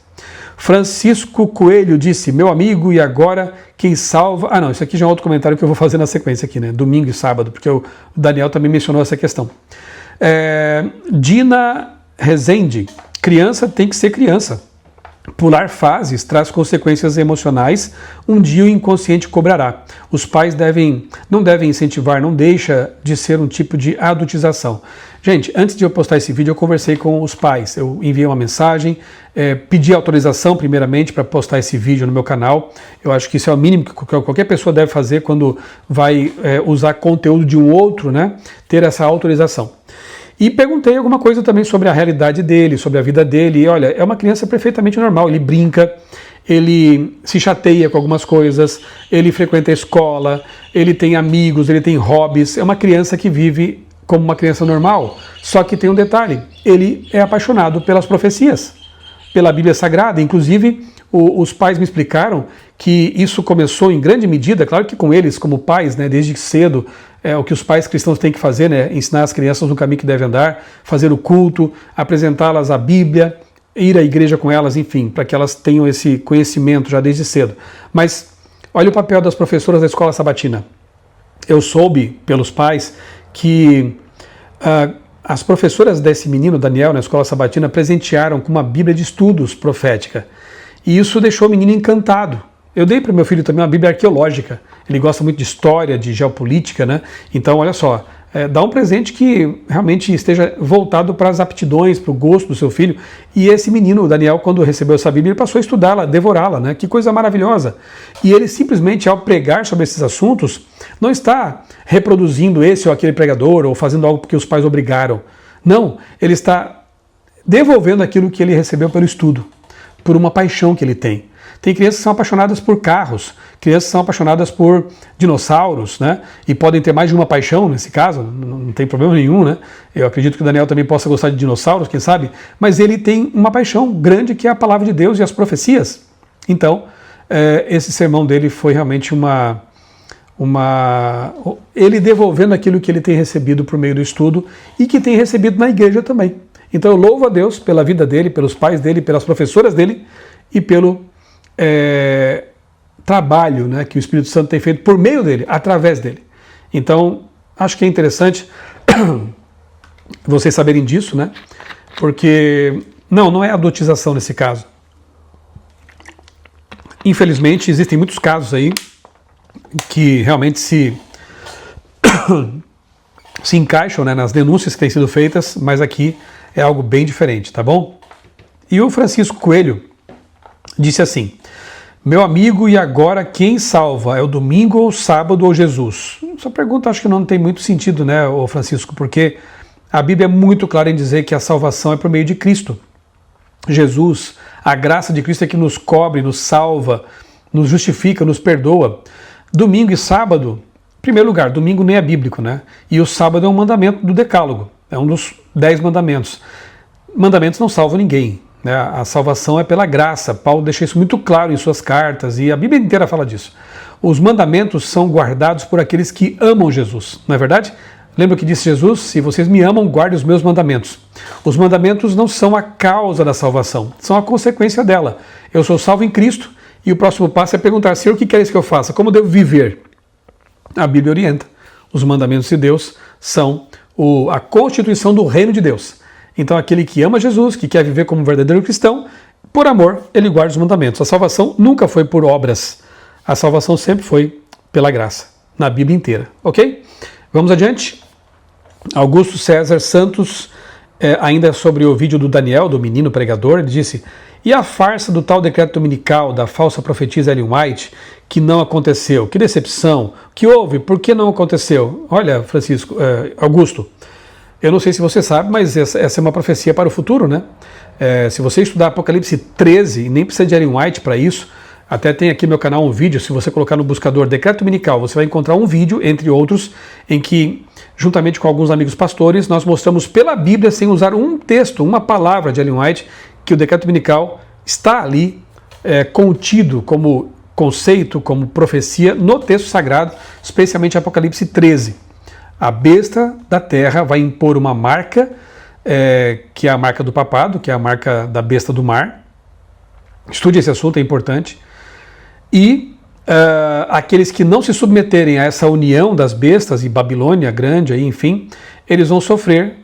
Francisco Coelho disse, meu amigo, e agora quem salva... Ah, não, isso aqui já é outro comentário que eu vou fazer na sequência aqui, né? Domingo e sábado, porque o Daniel também mencionou essa questão. Dina Rezende, criança tem que ser criança. Pular fases traz consequências emocionais, um dia o inconsciente cobrará. Os pais não devem incentivar, não deixa de ser um tipo de adultização. Gente, antes de eu postar esse vídeo, eu conversei com os pais. Eu enviei uma mensagem, pedi autorização primeiramente para postar esse vídeo no meu canal. Eu acho que isso é o mínimo que qualquer pessoa deve fazer quando vai usar conteúdo de um outro, né? Ter essa autorização. E perguntei alguma coisa também sobre a realidade dele, sobre a vida dele. E olha, é uma criança perfeitamente normal. Ele brinca, ele se chateia com algumas coisas, ele frequenta a escola, ele tem amigos, ele tem hobbies. É uma criança que vive como uma criança normal. Só que tem um detalhe, ele é apaixonado pelas profecias, pela Bíblia Sagrada. Inclusive, os pais me explicaram que isso começou em grande medida, claro que com eles, como pais, né, desde cedo, o que os pais cristãos têm que fazer, né, ensinar as crianças no caminho que devem andar, fazer o culto, apresentá-las à Bíblia, ir à igreja com elas, enfim, para que elas tenham esse conhecimento já desde cedo. Mas olha o papel das professoras da escola sabatina. Eu soube pelos pais que as professoras desse menino, Daniel, na escola sabatina, presentearam com uma Bíblia de estudos profética. E isso deixou o menino encantado. Eu dei para o meu filho também uma Bíblia arqueológica. Ele gosta muito de história, de geopolítica, né? Então, olha só, dá um presente que realmente esteja voltado para as aptidões, para o gosto do seu filho. E esse menino, o Daniel, quando recebeu essa Bíblia, ele passou a estudá-la, devorá-la, né? Que coisa maravilhosa. E ele simplesmente, ao pregar sobre esses assuntos, não está reproduzindo esse ou aquele pregador, ou fazendo algo porque os pais obrigaram. Não, ele está devolvendo aquilo que ele recebeu pelo estudo, por uma paixão que ele tem. Tem crianças que são apaixonadas por carros, crianças que são apaixonadas por dinossauros, né? E podem ter mais de uma paixão nesse caso, não tem problema nenhum, né? Eu acredito que o Daniel também possa gostar de dinossauros, quem sabe? Mas ele tem uma paixão grande que é a palavra de Deus e as profecias. Então, esse sermão dele foi realmente ele devolvendo aquilo que ele tem recebido por meio do estudo e que tem recebido na igreja também. Então eu louvo a Deus pela vida dele, pelos pais dele, pelas professoras dele e pelo trabalho, né, que o Espírito Santo tem feito por meio dele, através dele. Então, acho que é interessante vocês saberem disso, né? Porque não é adultização nesse caso. Infelizmente, existem muitos casos aí que realmente se encaixam, né, nas denúncias que têm sido feitas, mas aqui é algo bem diferente, tá bom? E o Francisco Coelho disse assim, meu amigo, e agora quem salva? É o domingo ou o sábado ou Jesus? Essa pergunta acho que não tem muito sentido, né, Francisco, porque a Bíblia é muito clara em dizer que a salvação é por meio de Cristo. Jesus, a graça de Cristo é que nos cobre, nos salva, nos justifica, nos perdoa. Domingo e sábado, em primeiro lugar, domingo nem é bíblico, né? E o sábado é um mandamento do Decálogo, é um dos 10 mandamentos. Mandamentos não salvam ninguém, né? A salvação é pela graça. Paulo deixa isso muito claro em suas cartas e a Bíblia inteira fala disso. Os mandamentos são guardados por aqueles que amam Jesus, não é verdade? Lembra o que disse Jesus? Se vocês me amam, guardem os meus mandamentos. Os mandamentos não são a causa da salvação, são a consequência dela. Eu sou salvo em Cristo e o próximo passo é perguntar, Senhor, o que queres que eu faça? Como devo viver? A Bíblia orienta. Os mandamentos de Deus são a constituição do reino de Deus. Então aquele que ama Jesus, que quer viver como um verdadeiro cristão, por amor, ele guarda os mandamentos. A salvação nunca foi por obras. A salvação sempre foi pela graça, na Bíblia inteira. Ok? Vamos adiante. Augusto César Santos, ainda sobre o vídeo do Daniel, do menino pregador, ele disse, e a farsa do tal decreto dominical da falsa profetisa Ellen White, que não aconteceu? Que decepção! O que houve? Por que não aconteceu? Olha, Francisco, Augusto, eu não sei se você sabe, mas essa é uma profecia para o futuro, né? Se você estudar Apocalipse 13, e nem precisa de Ellen White para isso, até tem aqui no meu canal um vídeo, se você colocar no buscador Decreto Dominical, você vai encontrar um vídeo, entre outros, em que, juntamente com alguns amigos pastores, nós mostramos pela Bíblia, sem usar um texto, uma palavra de Ellen White, que o Decreto Dominical está ali contido como conceito, como profecia, no texto sagrado, especialmente Apocalipse 13. A besta da terra vai impor uma marca, que é a marca do papado, que é a marca da besta do mar, Estude esse assunto, é importante. E aqueles que não se submeterem a essa união das bestas, e Babilônia grande, aí, enfim, eles vão sofrer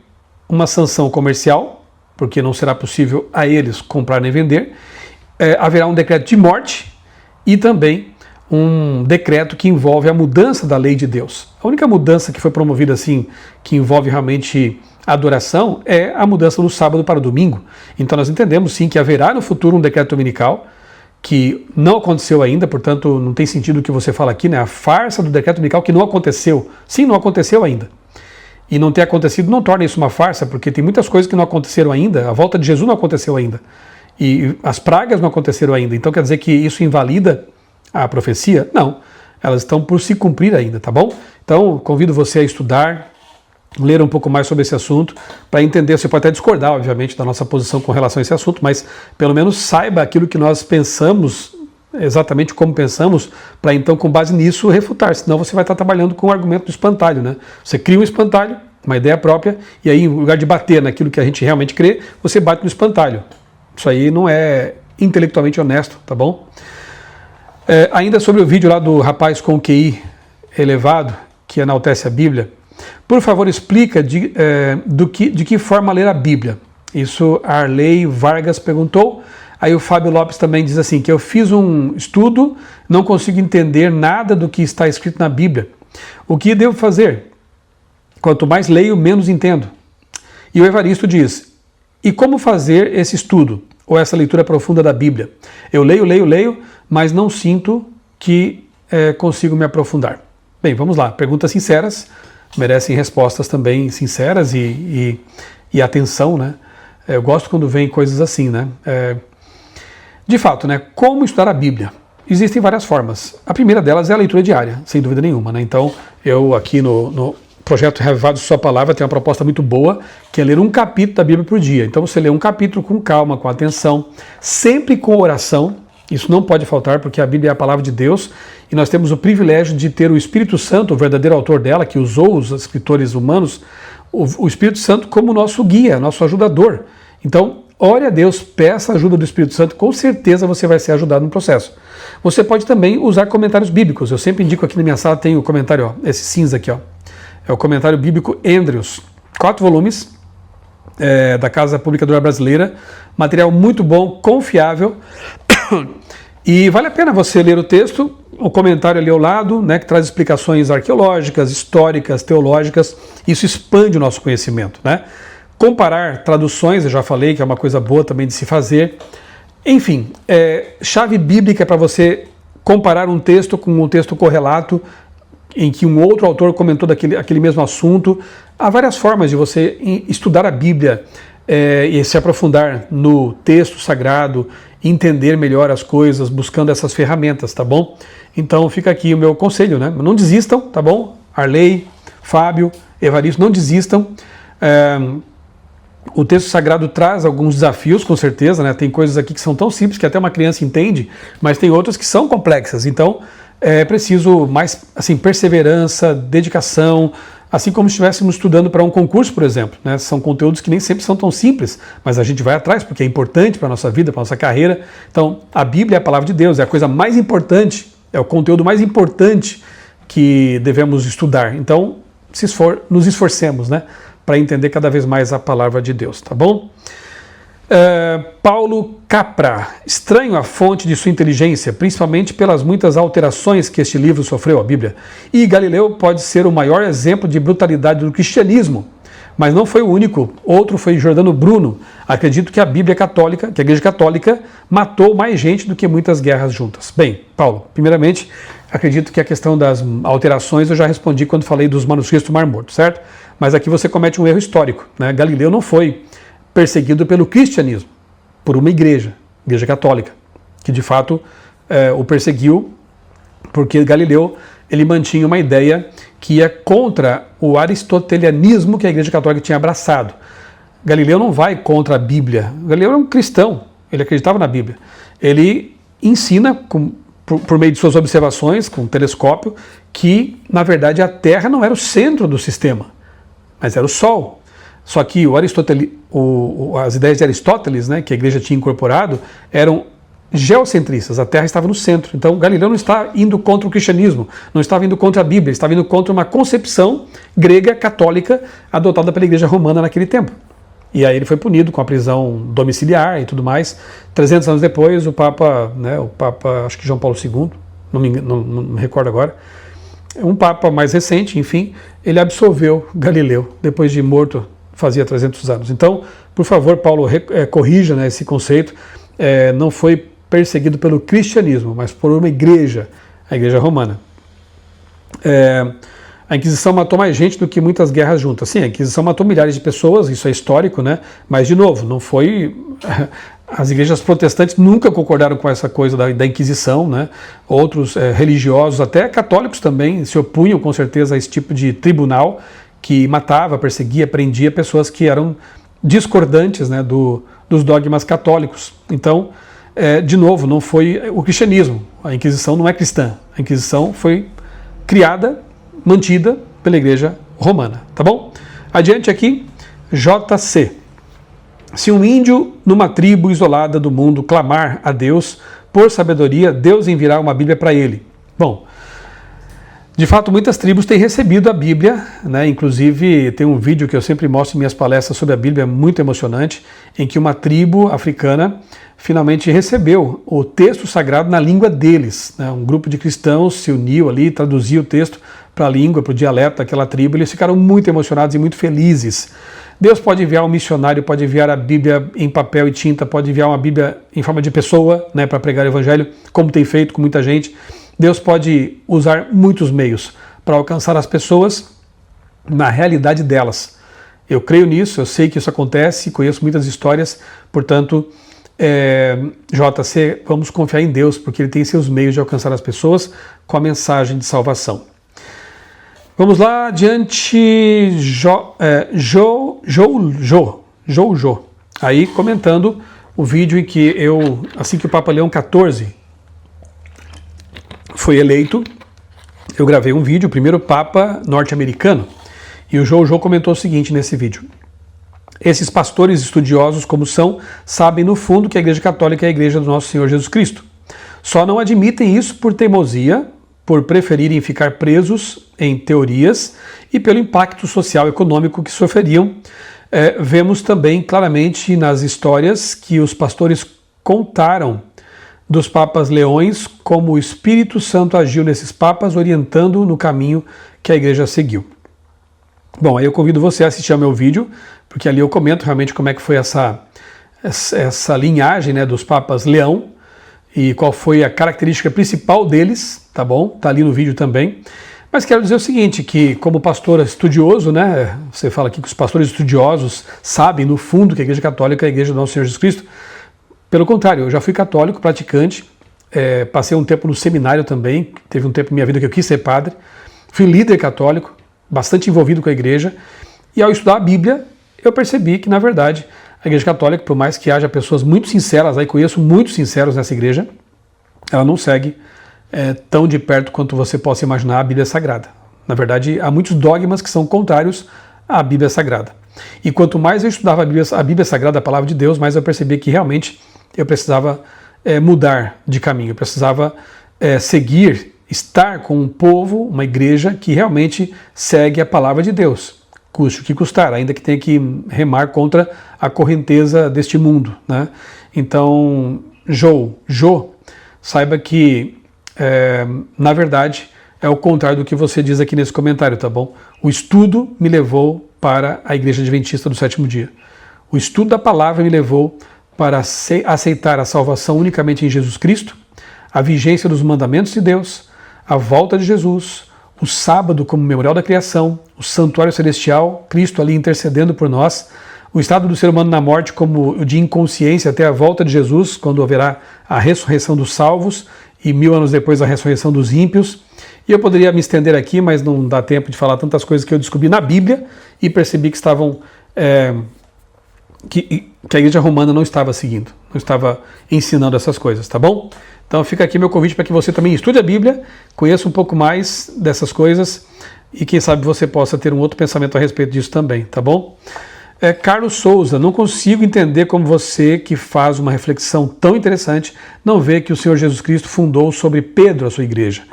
uma sanção comercial, porque não será possível a eles comprar nem vender. Haverá um decreto de morte e também um decreto que envolve a mudança da lei de Deus. A única mudança que foi promovida assim, que envolve realmente adoração, é a mudança do sábado para o domingo. Então nós entendemos sim que haverá no futuro um decreto dominical, que não aconteceu ainda, portanto não tem sentido o que você fala aqui, né? A farsa do decreto dominical que não aconteceu. Sim, não aconteceu ainda. E não ter acontecido não torna isso uma farsa, porque tem muitas coisas que não aconteceram ainda, a volta de Jesus não aconteceu ainda. E as pragas não aconteceram ainda. Então quer dizer que isso invalida a profecia? Não. Elas estão por se cumprir ainda, tá bom? Então convido você a estudar, ler um pouco mais sobre esse assunto, para entender. Você pode até discordar, obviamente, da nossa posição com relação a esse assunto, mas pelo menos saiba aquilo que nós pensamos, exatamente como pensamos, para então, com base nisso, refutar. Senão você vai estar trabalhando com o argumento do espantalho, né? Você cria um espantalho, uma ideia própria, e aí, em lugar de bater naquilo que a gente realmente crê, você bate no espantalho. Isso aí não é intelectualmente honesto, tá bom? Ainda sobre o vídeo lá do rapaz com QI elevado, que enaltece a Bíblia, por favor, explica de que forma ler a Bíblia. Isso a Arley Vargas perguntou. Aí o Fábio Lopes também diz assim, que eu fiz um estudo, não consigo entender nada do que está escrito na Bíblia. O que devo fazer? Quanto mais leio, menos entendo. E o Evaristo diz, e como fazer esse estudo, ou essa leitura profunda da Bíblia? Eu leio, mas não sinto que consigo me aprofundar. Bem, vamos lá, perguntas sinceras, merecem respostas também sinceras e atenção, né? Eu gosto quando vem coisas assim, né? De fato, né? Como estudar a Bíblia? Existem várias formas. A primeira delas é a leitura diária, sem dúvida nenhuma, né? Então, eu aqui no projeto Revivado Sua Palavra tenho uma proposta muito boa, que é ler um capítulo da Bíblia por dia. Então, você lê um capítulo com calma, com atenção, sempre com oração. Isso não pode faltar, porque a Bíblia é a palavra de Deus e nós temos o privilégio de ter o Espírito Santo, o verdadeiro autor dela, que usou os escritores humanos, o Espírito Santo como nosso guia, nosso ajudador. Então, ore a Deus, peça a ajuda do Espírito Santo, com certeza você vai ser ajudado no processo. Você pode também usar comentários bíblicos. Eu sempre indico aqui na minha sala, tem o comentário, ó, esse cinza aqui, ó. É o comentário bíblico Andrews, 4 volumes, da Casa Publicadora Brasileira. Material muito bom, confiável. E vale a pena você ler o texto, o comentário ali ao lado, né, que traz explicações arqueológicas, históricas, teológicas. Isso expande o nosso conhecimento, né? Comparar traduções, eu já falei que é uma coisa boa também de se fazer. Enfim, chave bíblica para você comparar um texto com um texto correlato, em que um outro autor comentou aquele mesmo assunto. Há várias formas de você estudar a Bíblia e se aprofundar no texto sagrado, entender melhor as coisas, buscando essas ferramentas, tá bom? Então fica aqui o meu conselho, né? Não desistam, tá bom? Arley, Fábio, Evaristo, não desistam. O texto sagrado traz alguns desafios, com certeza, né? Tem coisas aqui que são tão simples que até uma criança entende, mas tem outras que são complexas. Então é preciso mais assim, perseverança, dedicação, assim como se estivéssemos estudando para um concurso, por exemplo, né? São conteúdos que nem sempre são tão simples, mas a gente vai atrás porque é importante para a nossa vida, para a nossa carreira. Então, a Bíblia é a palavra de Deus, é a coisa mais importante, é o conteúdo mais importante que devemos estudar. Então, nos esforcemos, né, para entender cada vez mais a palavra de Deus, tá bom? Paulo Capra, estranho a fonte de sua inteligência, principalmente pelas muitas alterações que este livro sofreu, a Bíblia. E Galileu pode ser o maior exemplo de brutalidade do cristianismo, mas não foi o único. Outro foi Giordano Bruno. Acredito que a Bíblia católica, que a Igreja Católica matou mais gente do que muitas guerras juntas. Bem, Paulo, primeiramente, acredito que a questão das alterações eu já respondi quando falei dos manuscritos do Mar Morto, certo? Mas aqui você comete um erro histórico, né? Galileu não foi perseguido pelo cristianismo, por uma igreja católica, que de fato o perseguiu, porque Galileu ele mantinha uma ideia que ia contra o aristotelianismo que a Igreja Católica tinha abraçado. Galileu não vai contra a Bíblia. Galileu é um cristão, ele acreditava na Bíblia. Ele ensina, por meio de suas observações, com um telescópio, que, na verdade, a Terra não era o centro do sistema, mas era o Sol. Só que as ideias de Aristóteles, né, que a Igreja tinha incorporado, eram geocentristas, a Terra estava no centro. Então Galileu não está indo contra o cristianismo, não estava indo contra a Bíblia, estava indo contra uma concepção grega católica adotada pela Igreja Romana naquele tempo. E aí ele foi punido com a prisão domiciliar e tudo mais. 300 anos depois, o Papa, acho que João Paulo II, não me recordo agora, um Papa mais recente, enfim, ele absolveu Galileu, depois de morto fazia 300 anos. Então, por favor, Paulo, corrija, né, esse conceito. Não foi perseguido pelo cristianismo, mas por uma igreja, a Igreja Romana. A Inquisição matou mais gente do que muitas guerras juntas. Sim, a Inquisição matou milhares de pessoas, isso é histórico, né? Mas, de novo, não foi... As igrejas protestantes nunca concordaram com essa coisa da Inquisição, né? Outros religiosos, até católicos também, se opunham com certeza a esse tipo de tribunal que matava, perseguia, prendia pessoas que eram discordantes, né, dos dogmas católicos. Então, de novo, não foi o cristianismo. A Inquisição não é cristã. A Inquisição foi criada, mantida pela Igreja Romana, tá bom? Adiante aqui, JC. Se um índio numa tribo isolada do mundo clamar a Deus por sabedoria, Deus enviará uma Bíblia para ele. Bom, de fato, muitas tribos têm recebido a Bíblia, né? Inclusive tem um vídeo que eu sempre mostro em minhas palestras sobre a Bíblia, muito emocionante, em que uma tribo africana finalmente recebeu o texto sagrado na língua deles, né? Um grupo de cristãos se uniu ali, traduziu o texto para a língua, para o dialeto daquela tribo. Eles ficaram muito emocionados e muito felizes. Deus pode enviar um missionário, pode enviar a Bíblia em papel e tinta, pode enviar uma Bíblia em forma de pessoa, né, para pregar o Evangelho, como tem feito com muita gente. Deus pode usar muitos meios para alcançar as pessoas na realidade delas. Eu creio nisso, eu sei que isso acontece, conheço muitas histórias, portanto, JC, vamos confiar em Deus, porque Ele tem seus meios de alcançar as pessoas com a mensagem de salvação. Vamos lá, adiante, Jojo, aí comentando o vídeo em que assim que o Papa Leão XIV foi eleito, eu gravei um vídeo, o primeiro Papa norte-americano, e o Jojo comentou o seguinte nesse vídeo: esses pastores estudiosos como são, sabem no fundo que a Igreja Católica é a Igreja do Nosso Senhor Jesus Cristo. Só não admitem isso por teimosia, por preferirem ficar presos em teorias e pelo impacto social e econômico que sofreriam. Vemos também claramente nas histórias que os pastores contaram dos papas leões como o Espírito Santo agiu nesses papas, orientando no caminho que a igreja seguiu. Bom, aí eu convido você a assistir ao meu vídeo, porque ali eu comento realmente como é que foi essa linhagem, né, dos papas leão, e qual foi a característica principal deles, tá bom? Tá ali no vídeo também. Mas quero dizer o seguinte, que como pastor estudioso, né, você fala aqui que os pastores estudiosos sabem no fundo que a Igreja Católica é a Igreja do Nosso Senhor Jesus Cristo. Pelo contrário, eu já fui católico, praticante, passei um tempo no seminário também, teve um tempo na minha vida que eu quis ser padre, fui líder católico, bastante envolvido com a igreja, e ao estudar a Bíblia, eu percebi que, na verdade, a Igreja Católica, por mais que haja pessoas muito sinceras, aí conheço muitos sinceros nessa igreja, ela não segue tão de perto quanto você possa imaginar a Bíblia Sagrada. Na verdade, há muitos dogmas que são contrários à Bíblia Sagrada. E quanto mais eu estudava a Bíblia Sagrada, a Palavra de Deus, mais eu percebi que realmente eu precisava mudar de caminho, eu precisava seguir, estar com um povo, uma igreja que realmente segue a Palavra de Deus, custe o que custar, ainda que tenha que remar contra a correnteza deste mundo, né? Então, saiba que, na verdade, é o contrário do que você diz aqui nesse comentário, tá bom? O estudo me levou para a Igreja Adventista do Sétimo Dia. O estudo da palavra me levou para aceitar a salvação unicamente em Jesus Cristo, a vigência dos mandamentos de Deus, a volta de Jesus, o sábado como memorial da criação, o santuário celestial, Cristo ali intercedendo por nós, o estado do ser humano na morte como o de inconsciência até a volta de Jesus, quando haverá a ressurreição dos salvos e 1000 anos depois a ressurreição dos ímpios. E eu poderia me estender aqui, mas não dá tempo de falar tantas coisas que eu descobri na Bíblia e percebi que estavam que a Igreja Romana não estava seguindo, não estava ensinando essas coisas, tá bom? Então fica aqui meu convite para que você também estude a Bíblia, conheça um pouco mais dessas coisas e quem sabe você possa ter um outro pensamento a respeito disso também, tá bom? Carlos Souza, não consigo entender como você, que faz uma reflexão tão interessante, não vê que o Senhor Jesus Cristo fundou sobre Pedro a sua igreja.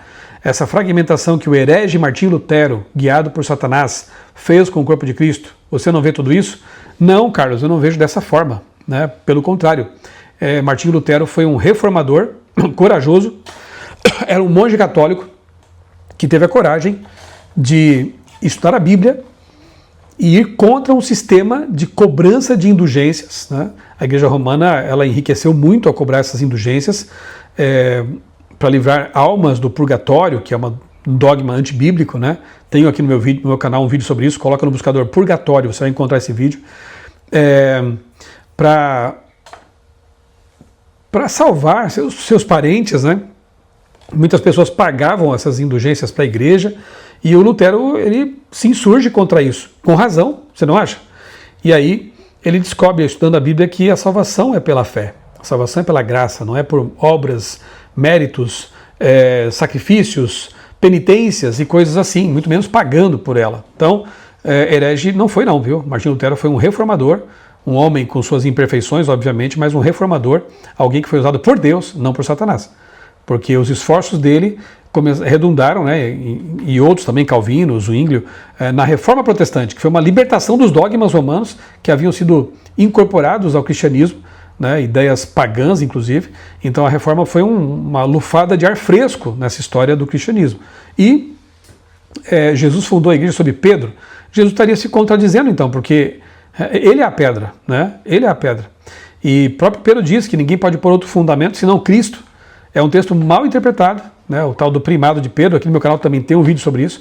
Essa fragmentação que o herege Martim Lutero, guiado por Satanás, fez com o corpo de Cristo, você não vê tudo isso? Não, Carlos, eu não vejo dessa forma, né? Pelo contrário, Martim Lutero foi um reformador corajoso, era um monge católico que teve a coragem de estudar a Bíblia e ir contra um sistema de cobrança de indulgências, né? A Igreja Romana, ela enriqueceu muito ao cobrar essas indulgências para livrar almas do purgatório, que é um dogma antibíblico, né? Tenho aqui no meu canal um vídeo sobre isso, coloca no buscador purgatório, você vai encontrar esse vídeo. Para salvar seus parentes, né? Muitas pessoas pagavam essas indulgências para a igreja e o Lutero, ele se insurge contra isso, com razão, você não acha? E aí ele descobre, estudando a Bíblia, que a salvação é pela fé, a salvação é pela graça, não é por obras, méritos, sacrifícios, penitências e coisas assim, muito menos pagando por ela. Então, herege não foi não, viu? Martim Lutero foi um reformador, um homem com suas imperfeições, obviamente, mas um reformador, alguém que foi usado por Deus, não por Satanás. Porque os esforços dele redundaram, né, e outros também, Calvino, Zwinglio, na Reforma Protestante, que foi uma libertação dos dogmas romanos que haviam sido incorporados ao cristianismo, né, ideias pagãs, inclusive. Então a Reforma foi uma lufada de ar fresco nessa história do cristianismo. E Jesus fundou a igreja sob Pedro. Jesus estaria se contradizendo, então, porque ele é a pedra, né? Ele é a pedra. E próprio Pedro diz que ninguém pode pôr outro fundamento senão Cristo. É um texto mal interpretado, né? O tal do primado de Pedro, aqui no meu canal também tem um vídeo sobre isso.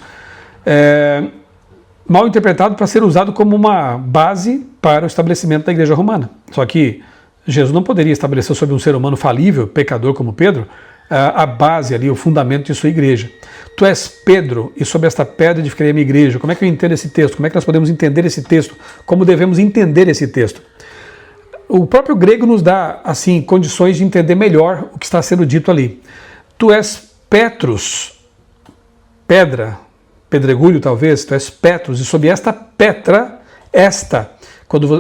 Mal interpretado para ser usado como uma base para o estabelecimento da igreja romana. Só que Jesus não poderia estabelecer sobre um ser humano falível, pecador como Pedro, a base ali, o fundamento de sua igreja. Tu és Pedro, e sobre esta pedra edificarei a minha igreja. Como é que eu entendo esse texto? Como é que nós podemos entender esse texto? Como devemos entender esse texto? O próprio grego nos dá, assim, condições de entender melhor o que está sendo dito ali. Tu és Petrus, pedra, pedregulho talvez, tu és Petrus, e sobre esta Petra,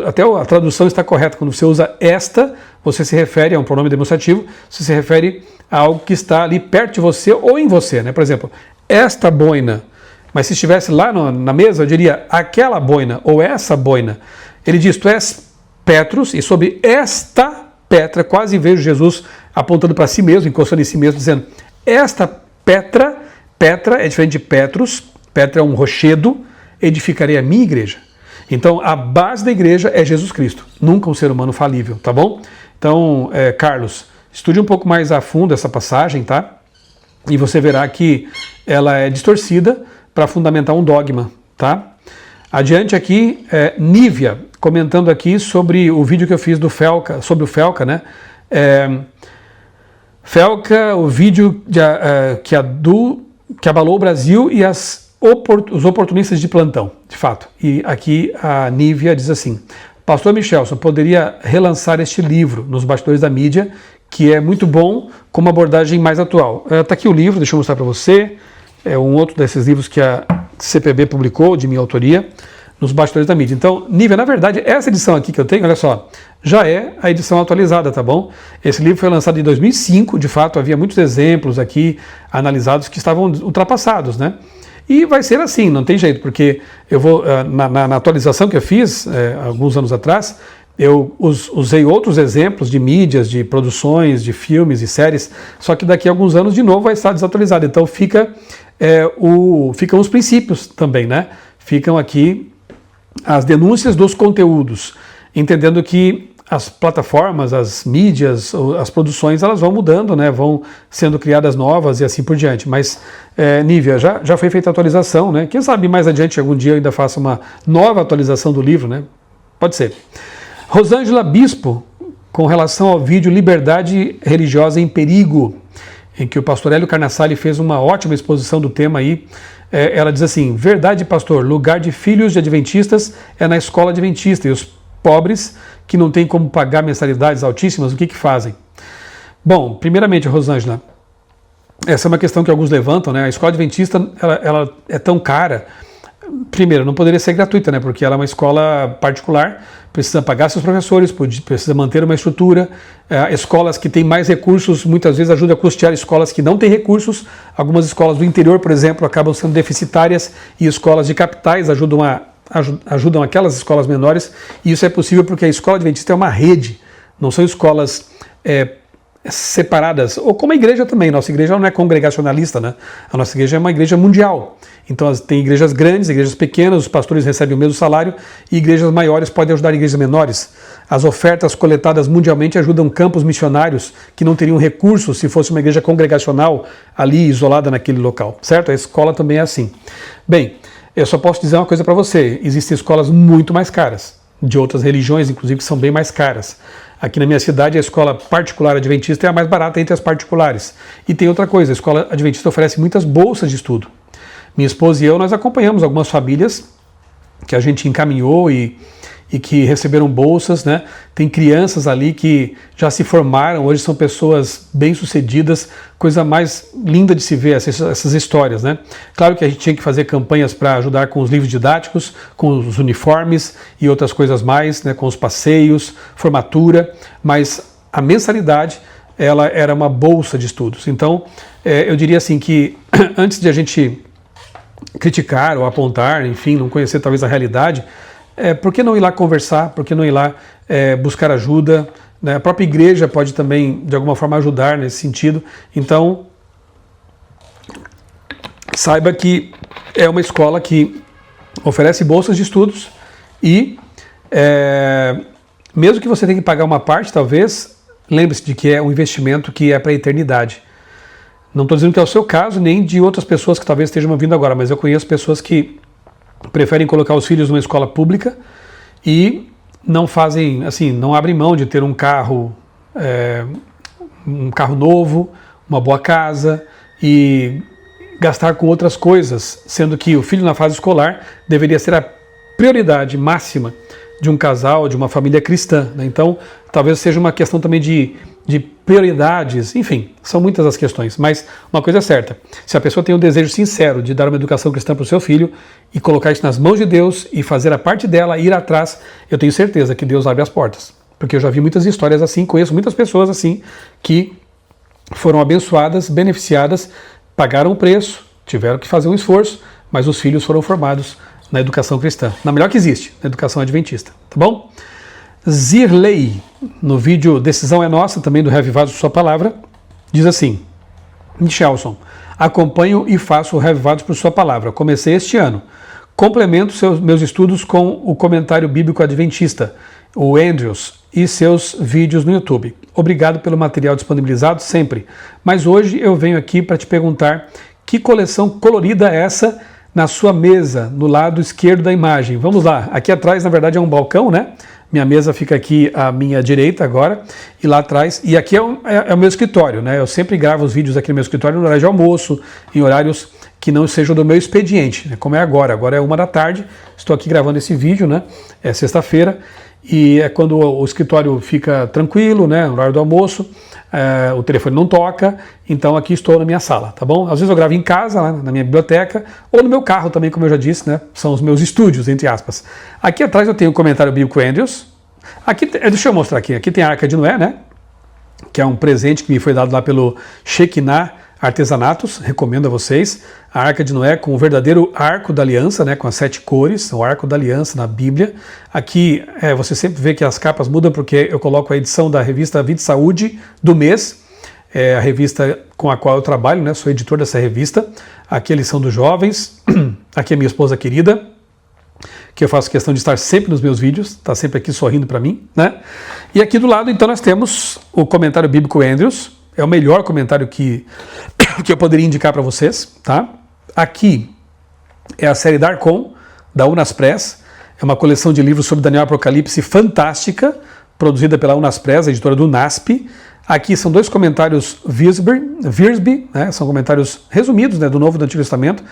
até a tradução está correta, quando você usa esta, você se refere a um pronome demonstrativo, você se refere a algo que está ali perto de você ou em você, né? Por exemplo, esta boina, mas se estivesse lá na mesa, eu diria aquela boina ou essa boina. Ele diz, tu és Petrus, e sobre esta Petra, quase vejo Jesus apontando para si mesmo, encostando em si mesmo, dizendo, esta Petra é diferente de Petrus, Petra é um rochedo, edificarei a minha igreja. Então, a base da igreja é Jesus Cristo, nunca um ser humano falível, tá bom? Então, Carlos, estude um pouco mais a fundo essa passagem, tá? E você verá que ela é distorcida para fundamentar um dogma, tá? Adiante aqui, Nívia, comentando aqui sobre o vídeo que eu fiz do Felca, sobre o Felca, né? Felca, o vídeo que abalou o Brasil e os oportunistas de plantão, de fato. E aqui a Nívia diz assim, Pastor Michelson, poderia relançar este livro nos bastidores da mídia, que é muito bom, com uma abordagem mais atual. Está aqui o livro, deixa eu mostrar para você, é um outro desses livros que a CPB publicou, de minha autoria, nos bastidores da mídia. Então, Nívia, na verdade, essa edição aqui que eu tenho, olha só, já é a edição atualizada, tá bom? Esse livro foi lançado em 2005, de fato, havia muitos exemplos aqui analisados que estavam ultrapassados, né? E vai ser assim, não tem jeito, porque eu vou, na atualização que eu fiz, alguns anos atrás, eu usei outros exemplos de mídias, de produções, de filmes e séries, só que daqui a alguns anos de novo vai estar desatualizado. Então ficam os princípios também, né? Ficam aqui as denúncias dos conteúdos, entendendo que as plataformas, as mídias, as produções, elas vão mudando, né? Vão sendo criadas novas e assim por diante. Mas, Nívia, já foi feita a atualização, né? Quem sabe mais adiante, algum dia eu ainda faça uma nova atualização do livro, né? Pode ser. Rosângela Bispo, com relação ao vídeo Liberdade Religiosa em Perigo, em que o pastor Hélio Carnassali fez uma ótima exposição do tema aí, ela diz assim, verdade, pastor, lugar de filhos de adventistas é na escola adventista, e os pobres que não têm como pagar mensalidades altíssimas, o que fazem? Bom, primeiramente, Rosângela, essa é uma questão que alguns levantam, né? A escola adventista ela é tão cara, primeiro, não poderia ser gratuita, né? Porque ela é uma escola particular, precisa pagar seus professores, precisa manter uma estrutura. Escolas que têm mais recursos, muitas vezes ajudam a custear escolas que não têm recursos. Algumas escolas do interior, por exemplo, acabam sendo deficitárias e escolas de capitais ajudam aquelas escolas menores. E isso é possível porque a escola adventista é uma rede, não são escolas separadas, ou como a igreja também. Nossa igreja não é congregacionalista, né? A nossa igreja é uma igreja mundial. Então tem igrejas grandes, igrejas pequenas, os pastores recebem o mesmo salário, e igrejas maiores podem ajudar igrejas menores. As ofertas coletadas mundialmente ajudam campos missionários que não teriam recursos se fosse uma igreja congregacional ali isolada naquele local, certo? A escola também é assim. Bem, eu só posso dizer uma coisa para você: existem escolas muito mais caras, de outras religiões, inclusive, que são bem mais caras. Aqui na minha cidade, a escola particular adventista é a mais barata entre as particulares. E tem outra coisa, a escola adventista oferece muitas bolsas de estudo. Minha esposa e eu, nós acompanhamos algumas famílias que a gente encaminhou e que receberam bolsas, né? Tem crianças ali que já se formaram, hoje são pessoas bem-sucedidas, coisa mais linda de se ver essas histórias, né? Claro que a gente tinha que fazer campanhas para ajudar com os livros didáticos, com os uniformes e outras coisas mais, né? Com os passeios, formatura, mas a mensalidade, ela era uma bolsa de estudos. Então, eu diria assim que antes de a gente criticar ou apontar, enfim, não conhecer talvez a realidade, por que não ir lá conversar? Por que não ir lá buscar ajuda? Né? A própria igreja pode também, de alguma forma, ajudar nesse sentido. Então, saiba que é uma escola que oferece bolsas de estudos e, mesmo que você tenha que pagar uma parte, talvez, lembre-se de que é um investimento que é para a eternidade. Não estou dizendo que é o seu caso, nem de outras pessoas que talvez estejam ouvindo agora, mas eu conheço pessoas que preferem colocar os filhos numa escola pública e não fazem, assim, não abrem mão de ter um carro novo, uma boa casa e gastar com outras coisas, sendo que o filho na fase escolar deveria ser a prioridade máxima de um casal, de uma família cristã, né? Então, talvez seja uma questão também de prioridades, enfim, são muitas as questões, mas uma coisa é certa: se a pessoa tem um desejo sincero de dar uma educação cristã para o seu filho e colocar isso nas mãos de Deus e fazer a parte dela, ir atrás, eu tenho certeza que Deus abre as portas, porque eu já vi muitas histórias assim, conheço muitas pessoas assim, que foram abençoadas, beneficiadas, pagaram o preço, tiveram que fazer um esforço, mas os filhos foram formados na educação cristã, na melhor que existe, na educação adventista, tá bom? Zirley, no vídeo Decisão é Nossa, também do Reavivados por Sua Palavra, diz assim: Michelson, acompanho e faço o Reavivados por Sua Palavra. Comecei este ano. Complemento meus estudos com o comentário bíblico adventista, o Andrews, e seus vídeos no YouTube. Obrigado pelo material disponibilizado sempre. Mas hoje eu venho aqui para te perguntar que coleção colorida é essa na sua mesa, no lado esquerdo da imagem. Vamos lá. Aqui atrás, na verdade, é um balcão, né? Minha mesa fica aqui à minha direita agora, e lá atrás, e aqui é o meu escritório, né? Eu sempre gravo os vídeos aqui no meu escritório no horário de almoço, em horários que não sejam do meu expediente, né? Como é agora. Agora é 13h, estou aqui gravando esse vídeo, né? É sexta-feira, e é quando o escritório fica tranquilo, né? No horário do almoço, o telefone não toca, então aqui estou na minha sala, tá bom? Às vezes eu gravo em casa, né, na minha biblioteca, ou no meu carro também, como eu já disse, né? São os meus estúdios, entre aspas. Aqui atrás eu tenho o comentário bíblico Andrews. Aqui, deixa eu mostrar aqui. Aqui tem a Arca de Noé, né? Que é um presente que me foi dado lá pelo Shekinah Artesanatos, recomendo a vocês. A Arca de Noé com o verdadeiro Arco da Aliança, né, com as 7 cores, o Arco da Aliança na Bíblia. Aqui você sempre vê que as capas mudam porque eu coloco a edição da revista Vida e Saúde do mês, a revista com a qual eu trabalho, né, sou editor dessa revista. Aqui a lição dos jovens, aqui a minha esposa querida, que eu faço questão de estar sempre nos meus vídeos, está sempre aqui sorrindo para mim, né? E aqui do lado, então, nós temos o comentário bíblico Andrews. É o melhor comentário que eu poderia indicar para vocês, tá? Aqui é a série Darcon, da Unas Press. É uma coleção de livros sobre Daniel Apocalipse fantástica, produzida pela Unas Press, a editora do NASP. Aqui são 2 comentários Wiersbe, né? São comentários resumidos, né, do Novo e do Antigo Testamento.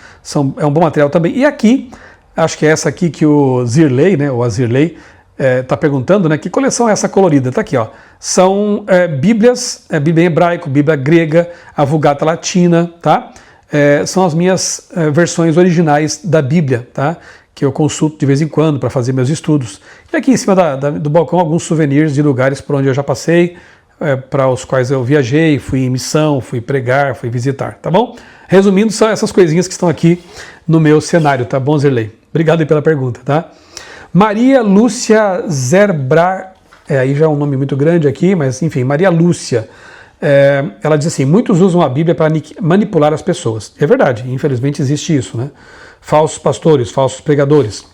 É um bom material também. E aqui, acho que é essa aqui que o Zirley, né, ou a Zirley, está perguntando, né, que coleção é essa colorida? Está aqui, ó. São Bíblias, Bíblia em hebraico, Bíblia grega, a Vulgata latina, tá? são as minhas versões originais da Bíblia, tá? Que eu consulto de vez em quando para fazer meus estudos. E aqui em cima do balcão alguns souvenirs de lugares por onde eu já passei, para os quais eu viajei, fui em missão, fui pregar, fui visitar, tá bom? Resumindo, são essas coisinhas que estão aqui no meu cenário, tá bom, Zerlei? Obrigado aí pela pergunta, tá? Maria Lúcia Zerbra, aí já é um nome muito grande aqui, mas enfim, Maria Lúcia, ela diz assim, muitos usam a Bíblia para manipular as pessoas. É verdade, infelizmente existe isso, né? Falsos pastores, falsos pregadores.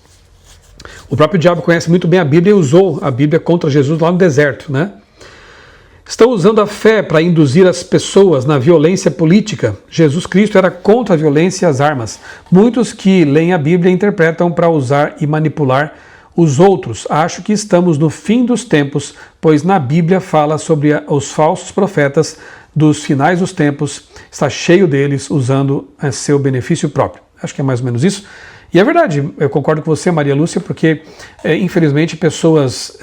O próprio diabo conhece muito bem a Bíblia e usou a Bíblia contra Jesus lá no deserto, né? Estão usando a fé para induzir as pessoas na violência política. Jesus Cristo era contra a violência e as armas. Muitos que leem a Bíblia interpretam para usar e manipular os outros. Acho que estamos no fim dos tempos, pois na Bíblia fala sobre os falsos profetas dos finais dos tempos. Está cheio deles usando a seu benefício próprio. Acho que é mais ou menos isso. E é verdade, eu concordo com você, Maria Lúcia, porque infelizmente pessoas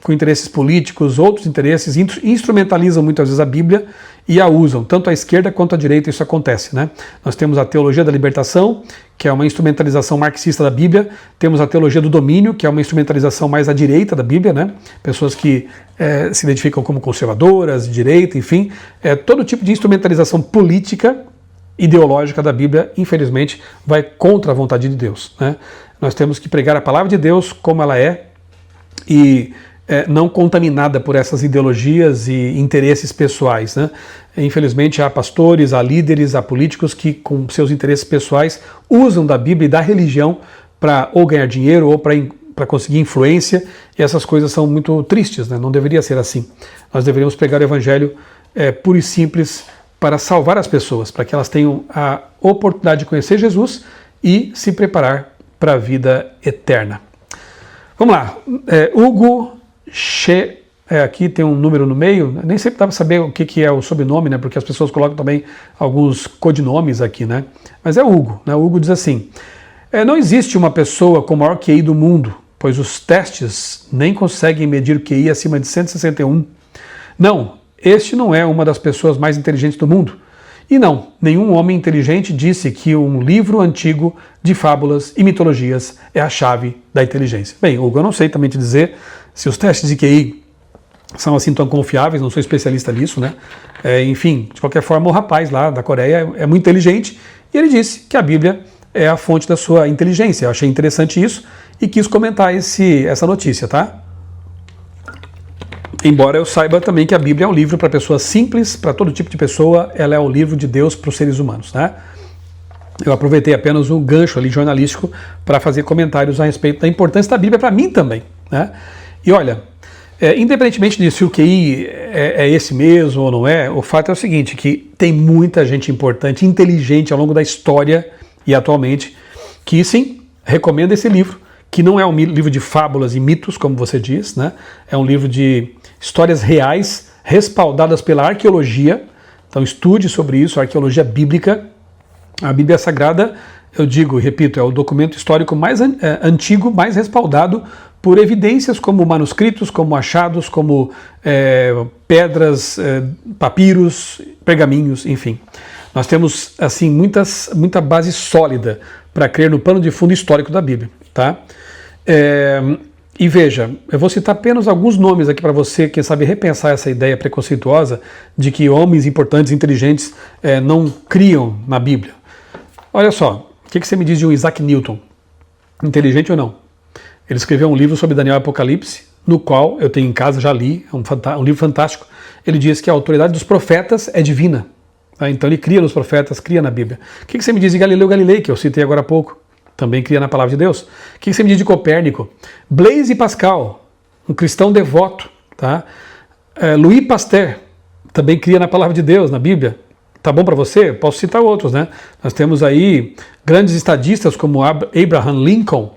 com interesses políticos, outros interesses, instrumentalizam muitas vezes a Bíblia e a usam. Tanto à esquerda quanto à direita isso acontece, né? Nós temos a teologia da libertação, que é uma instrumentalização marxista da Bíblia. Temos a teologia do domínio, que é uma instrumentalização mais à direita da Bíblia, né? Pessoas que se identificam como conservadoras, de direita, enfim. Todo tipo de instrumentalização política, ideológica da Bíblia, infelizmente, vai contra a vontade de Deus, né? Nós temos que pregar a palavra de Deus como ela é e não contaminada por essas ideologias e interesses pessoais, né? Infelizmente há pastores, há líderes, há políticos que com seus interesses pessoais usam da Bíblia e da religião para ou ganhar dinheiro ou para conseguir influência, e essas coisas são muito tristes, né? Não deveria ser assim. Nós deveríamos pregar o evangelho puro e simples para salvar as pessoas, para que elas tenham a oportunidade de conhecer Jesus e se preparar para a vida eterna. Vamos lá, Hugo Che, aqui tem um número no meio, nem sempre dá para saber o que é o sobrenome, né? Porque as pessoas colocam também alguns codinomes aqui, né? Mas é Hugo, né? Hugo diz assim, não existe uma pessoa com o maior QI do mundo, pois os testes nem conseguem medir o QI acima de 161. Não, este não é uma das pessoas mais inteligentes do mundo. E não, nenhum homem inteligente disse que um livro antigo de fábulas e mitologias é a chave da inteligência. Bem, Hugo, eu não sei também te dizer se os testes de QI são assim tão confiáveis, não sou especialista nisso, né? Enfim, de qualquer forma, o rapaz lá da Coreia é muito inteligente e ele disse que a Bíblia é a fonte da sua inteligência. Eu achei interessante isso e quis comentar essa notícia, tá? Embora eu saiba também que a Bíblia é um livro para pessoas simples, para todo tipo de pessoa, ela é o livro de Deus para os seres humanos, né? Eu aproveitei apenas um gancho ali jornalístico para fazer comentários a respeito da importância da Bíblia para mim também, né? E olha, independentemente de se o QI é esse mesmo ou não é, o fato é o seguinte, que tem muita gente importante, inteligente ao longo da história e atualmente, que sim, recomenda esse livro, que não é um livro de fábulas e mitos, como você diz, né? É um livro de histórias reais, respaldadas pela arqueologia. Então estude sobre isso, a arqueologia bíblica. A Bíblia Sagrada, eu digo e repito, é o documento histórico mais antigo, mais respaldado por evidências como manuscritos, como achados, como pedras, papiros, pergaminhos, enfim. Nós temos assim muita base sólida para crer no pano de fundo histórico da Bíblia, tá? E veja, eu vou citar apenas alguns nomes aqui para você, quem sabe repensar essa ideia preconceituosa de que homens importantes, inteligentes não criam na Bíblia. Olha só, o que você me diz de um Isaac Newton? Inteligente ou não? Ele escreveu um livro sobre Daniel e Apocalipse, no qual eu tenho em casa, já li, é um livro fantástico. Ele diz que a autoridade dos profetas é divina. Tá? Então ele cria nos profetas, cria na Bíblia. O que você me diz de Galileu Galilei, que eu citei agora há pouco? Também cria na palavra de Deus. O que você me diz de Copérnico? Blaise Pascal, um cristão devoto. Tá? Louis Pasteur, também cria na palavra de Deus, na Bíblia. Tá bom para você? Posso citar outros, né? Nós temos aí grandes estadistas como Abraham Lincoln,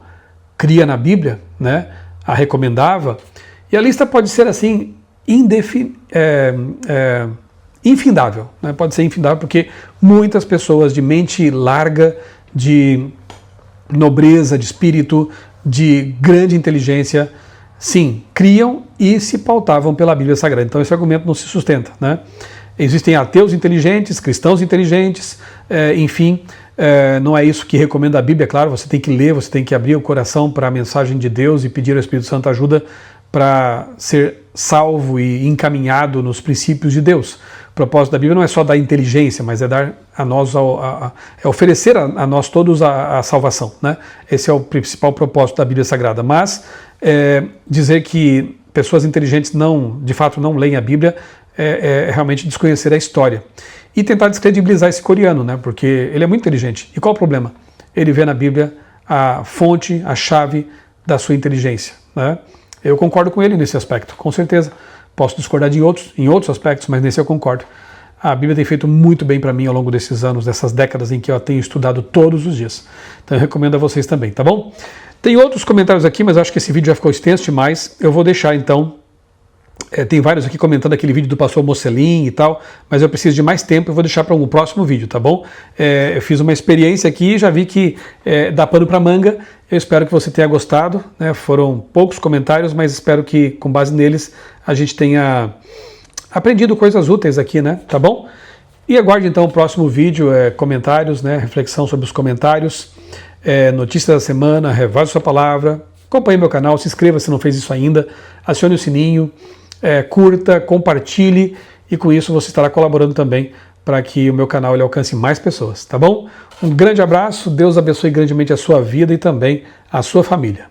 cria na Bíblia, né? A recomendava. E a lista pode ser assim, infindável. Né? Pode ser infindável porque muitas pessoas de mente larga, de nobreza, de espírito, de grande inteligência, sim, criam e se pautavam pela Bíblia Sagrada. Então esse argumento não se sustenta, né? Existem ateus inteligentes, cristãos inteligentes, enfim, não é isso que recomenda a Bíblia, é claro, você tem que ler, você tem que abrir o coração para a mensagem de Deus e pedir ao Espírito Santo ajuda para ser salvo e encaminhado nos princípios de Deus. O propósito da Bíblia não é só dar inteligência, mas é dar a nós, é oferecer a nós todos a salvação, né? Esse é o principal propósito da Bíblia Sagrada. Mas dizer que pessoas inteligentes de fato não leem a Bíblia é realmente desconhecer a história. E tentar descredibilizar esse coreano, né? Porque ele é muito inteligente. E qual o problema? Ele vê na Bíblia a fonte, a chave da sua inteligência, né? Eu concordo com ele nesse aspecto, com certeza. Posso discordar em outros aspectos, mas nesse eu concordo. A Bíblia tem feito muito bem para mim ao longo desses anos, dessas décadas em que eu a tenho estudado todos os dias. Então eu recomendo a vocês também, tá bom? Tem outros comentários aqui, mas eu acho que esse vídeo já ficou extenso demais. Eu vou deixar então. Tem vários aqui comentando aquele vídeo do pastor Mocelin e tal, mas eu preciso de mais tempo, eu vou deixar para um próximo vídeo, tá bom? Eu fiz uma experiência aqui e já vi que dá pano para manga. Eu espero que você tenha gostado, né? Foram poucos comentários, mas espero que com base neles a gente tenha aprendido coisas úteis aqui, né? Tá bom? E aguarde então o próximo vídeo, comentários, né? Reflexão sobre os comentários, notícias da semana, revise sua palavra, acompanhe meu canal, se inscreva se não fez isso ainda, acione o sininho, curta, compartilhe e com isso você estará colaborando também para que o meu canal ele alcance mais pessoas, tá bom? Um grande abraço, Deus abençoe grandemente a sua vida e também a sua família.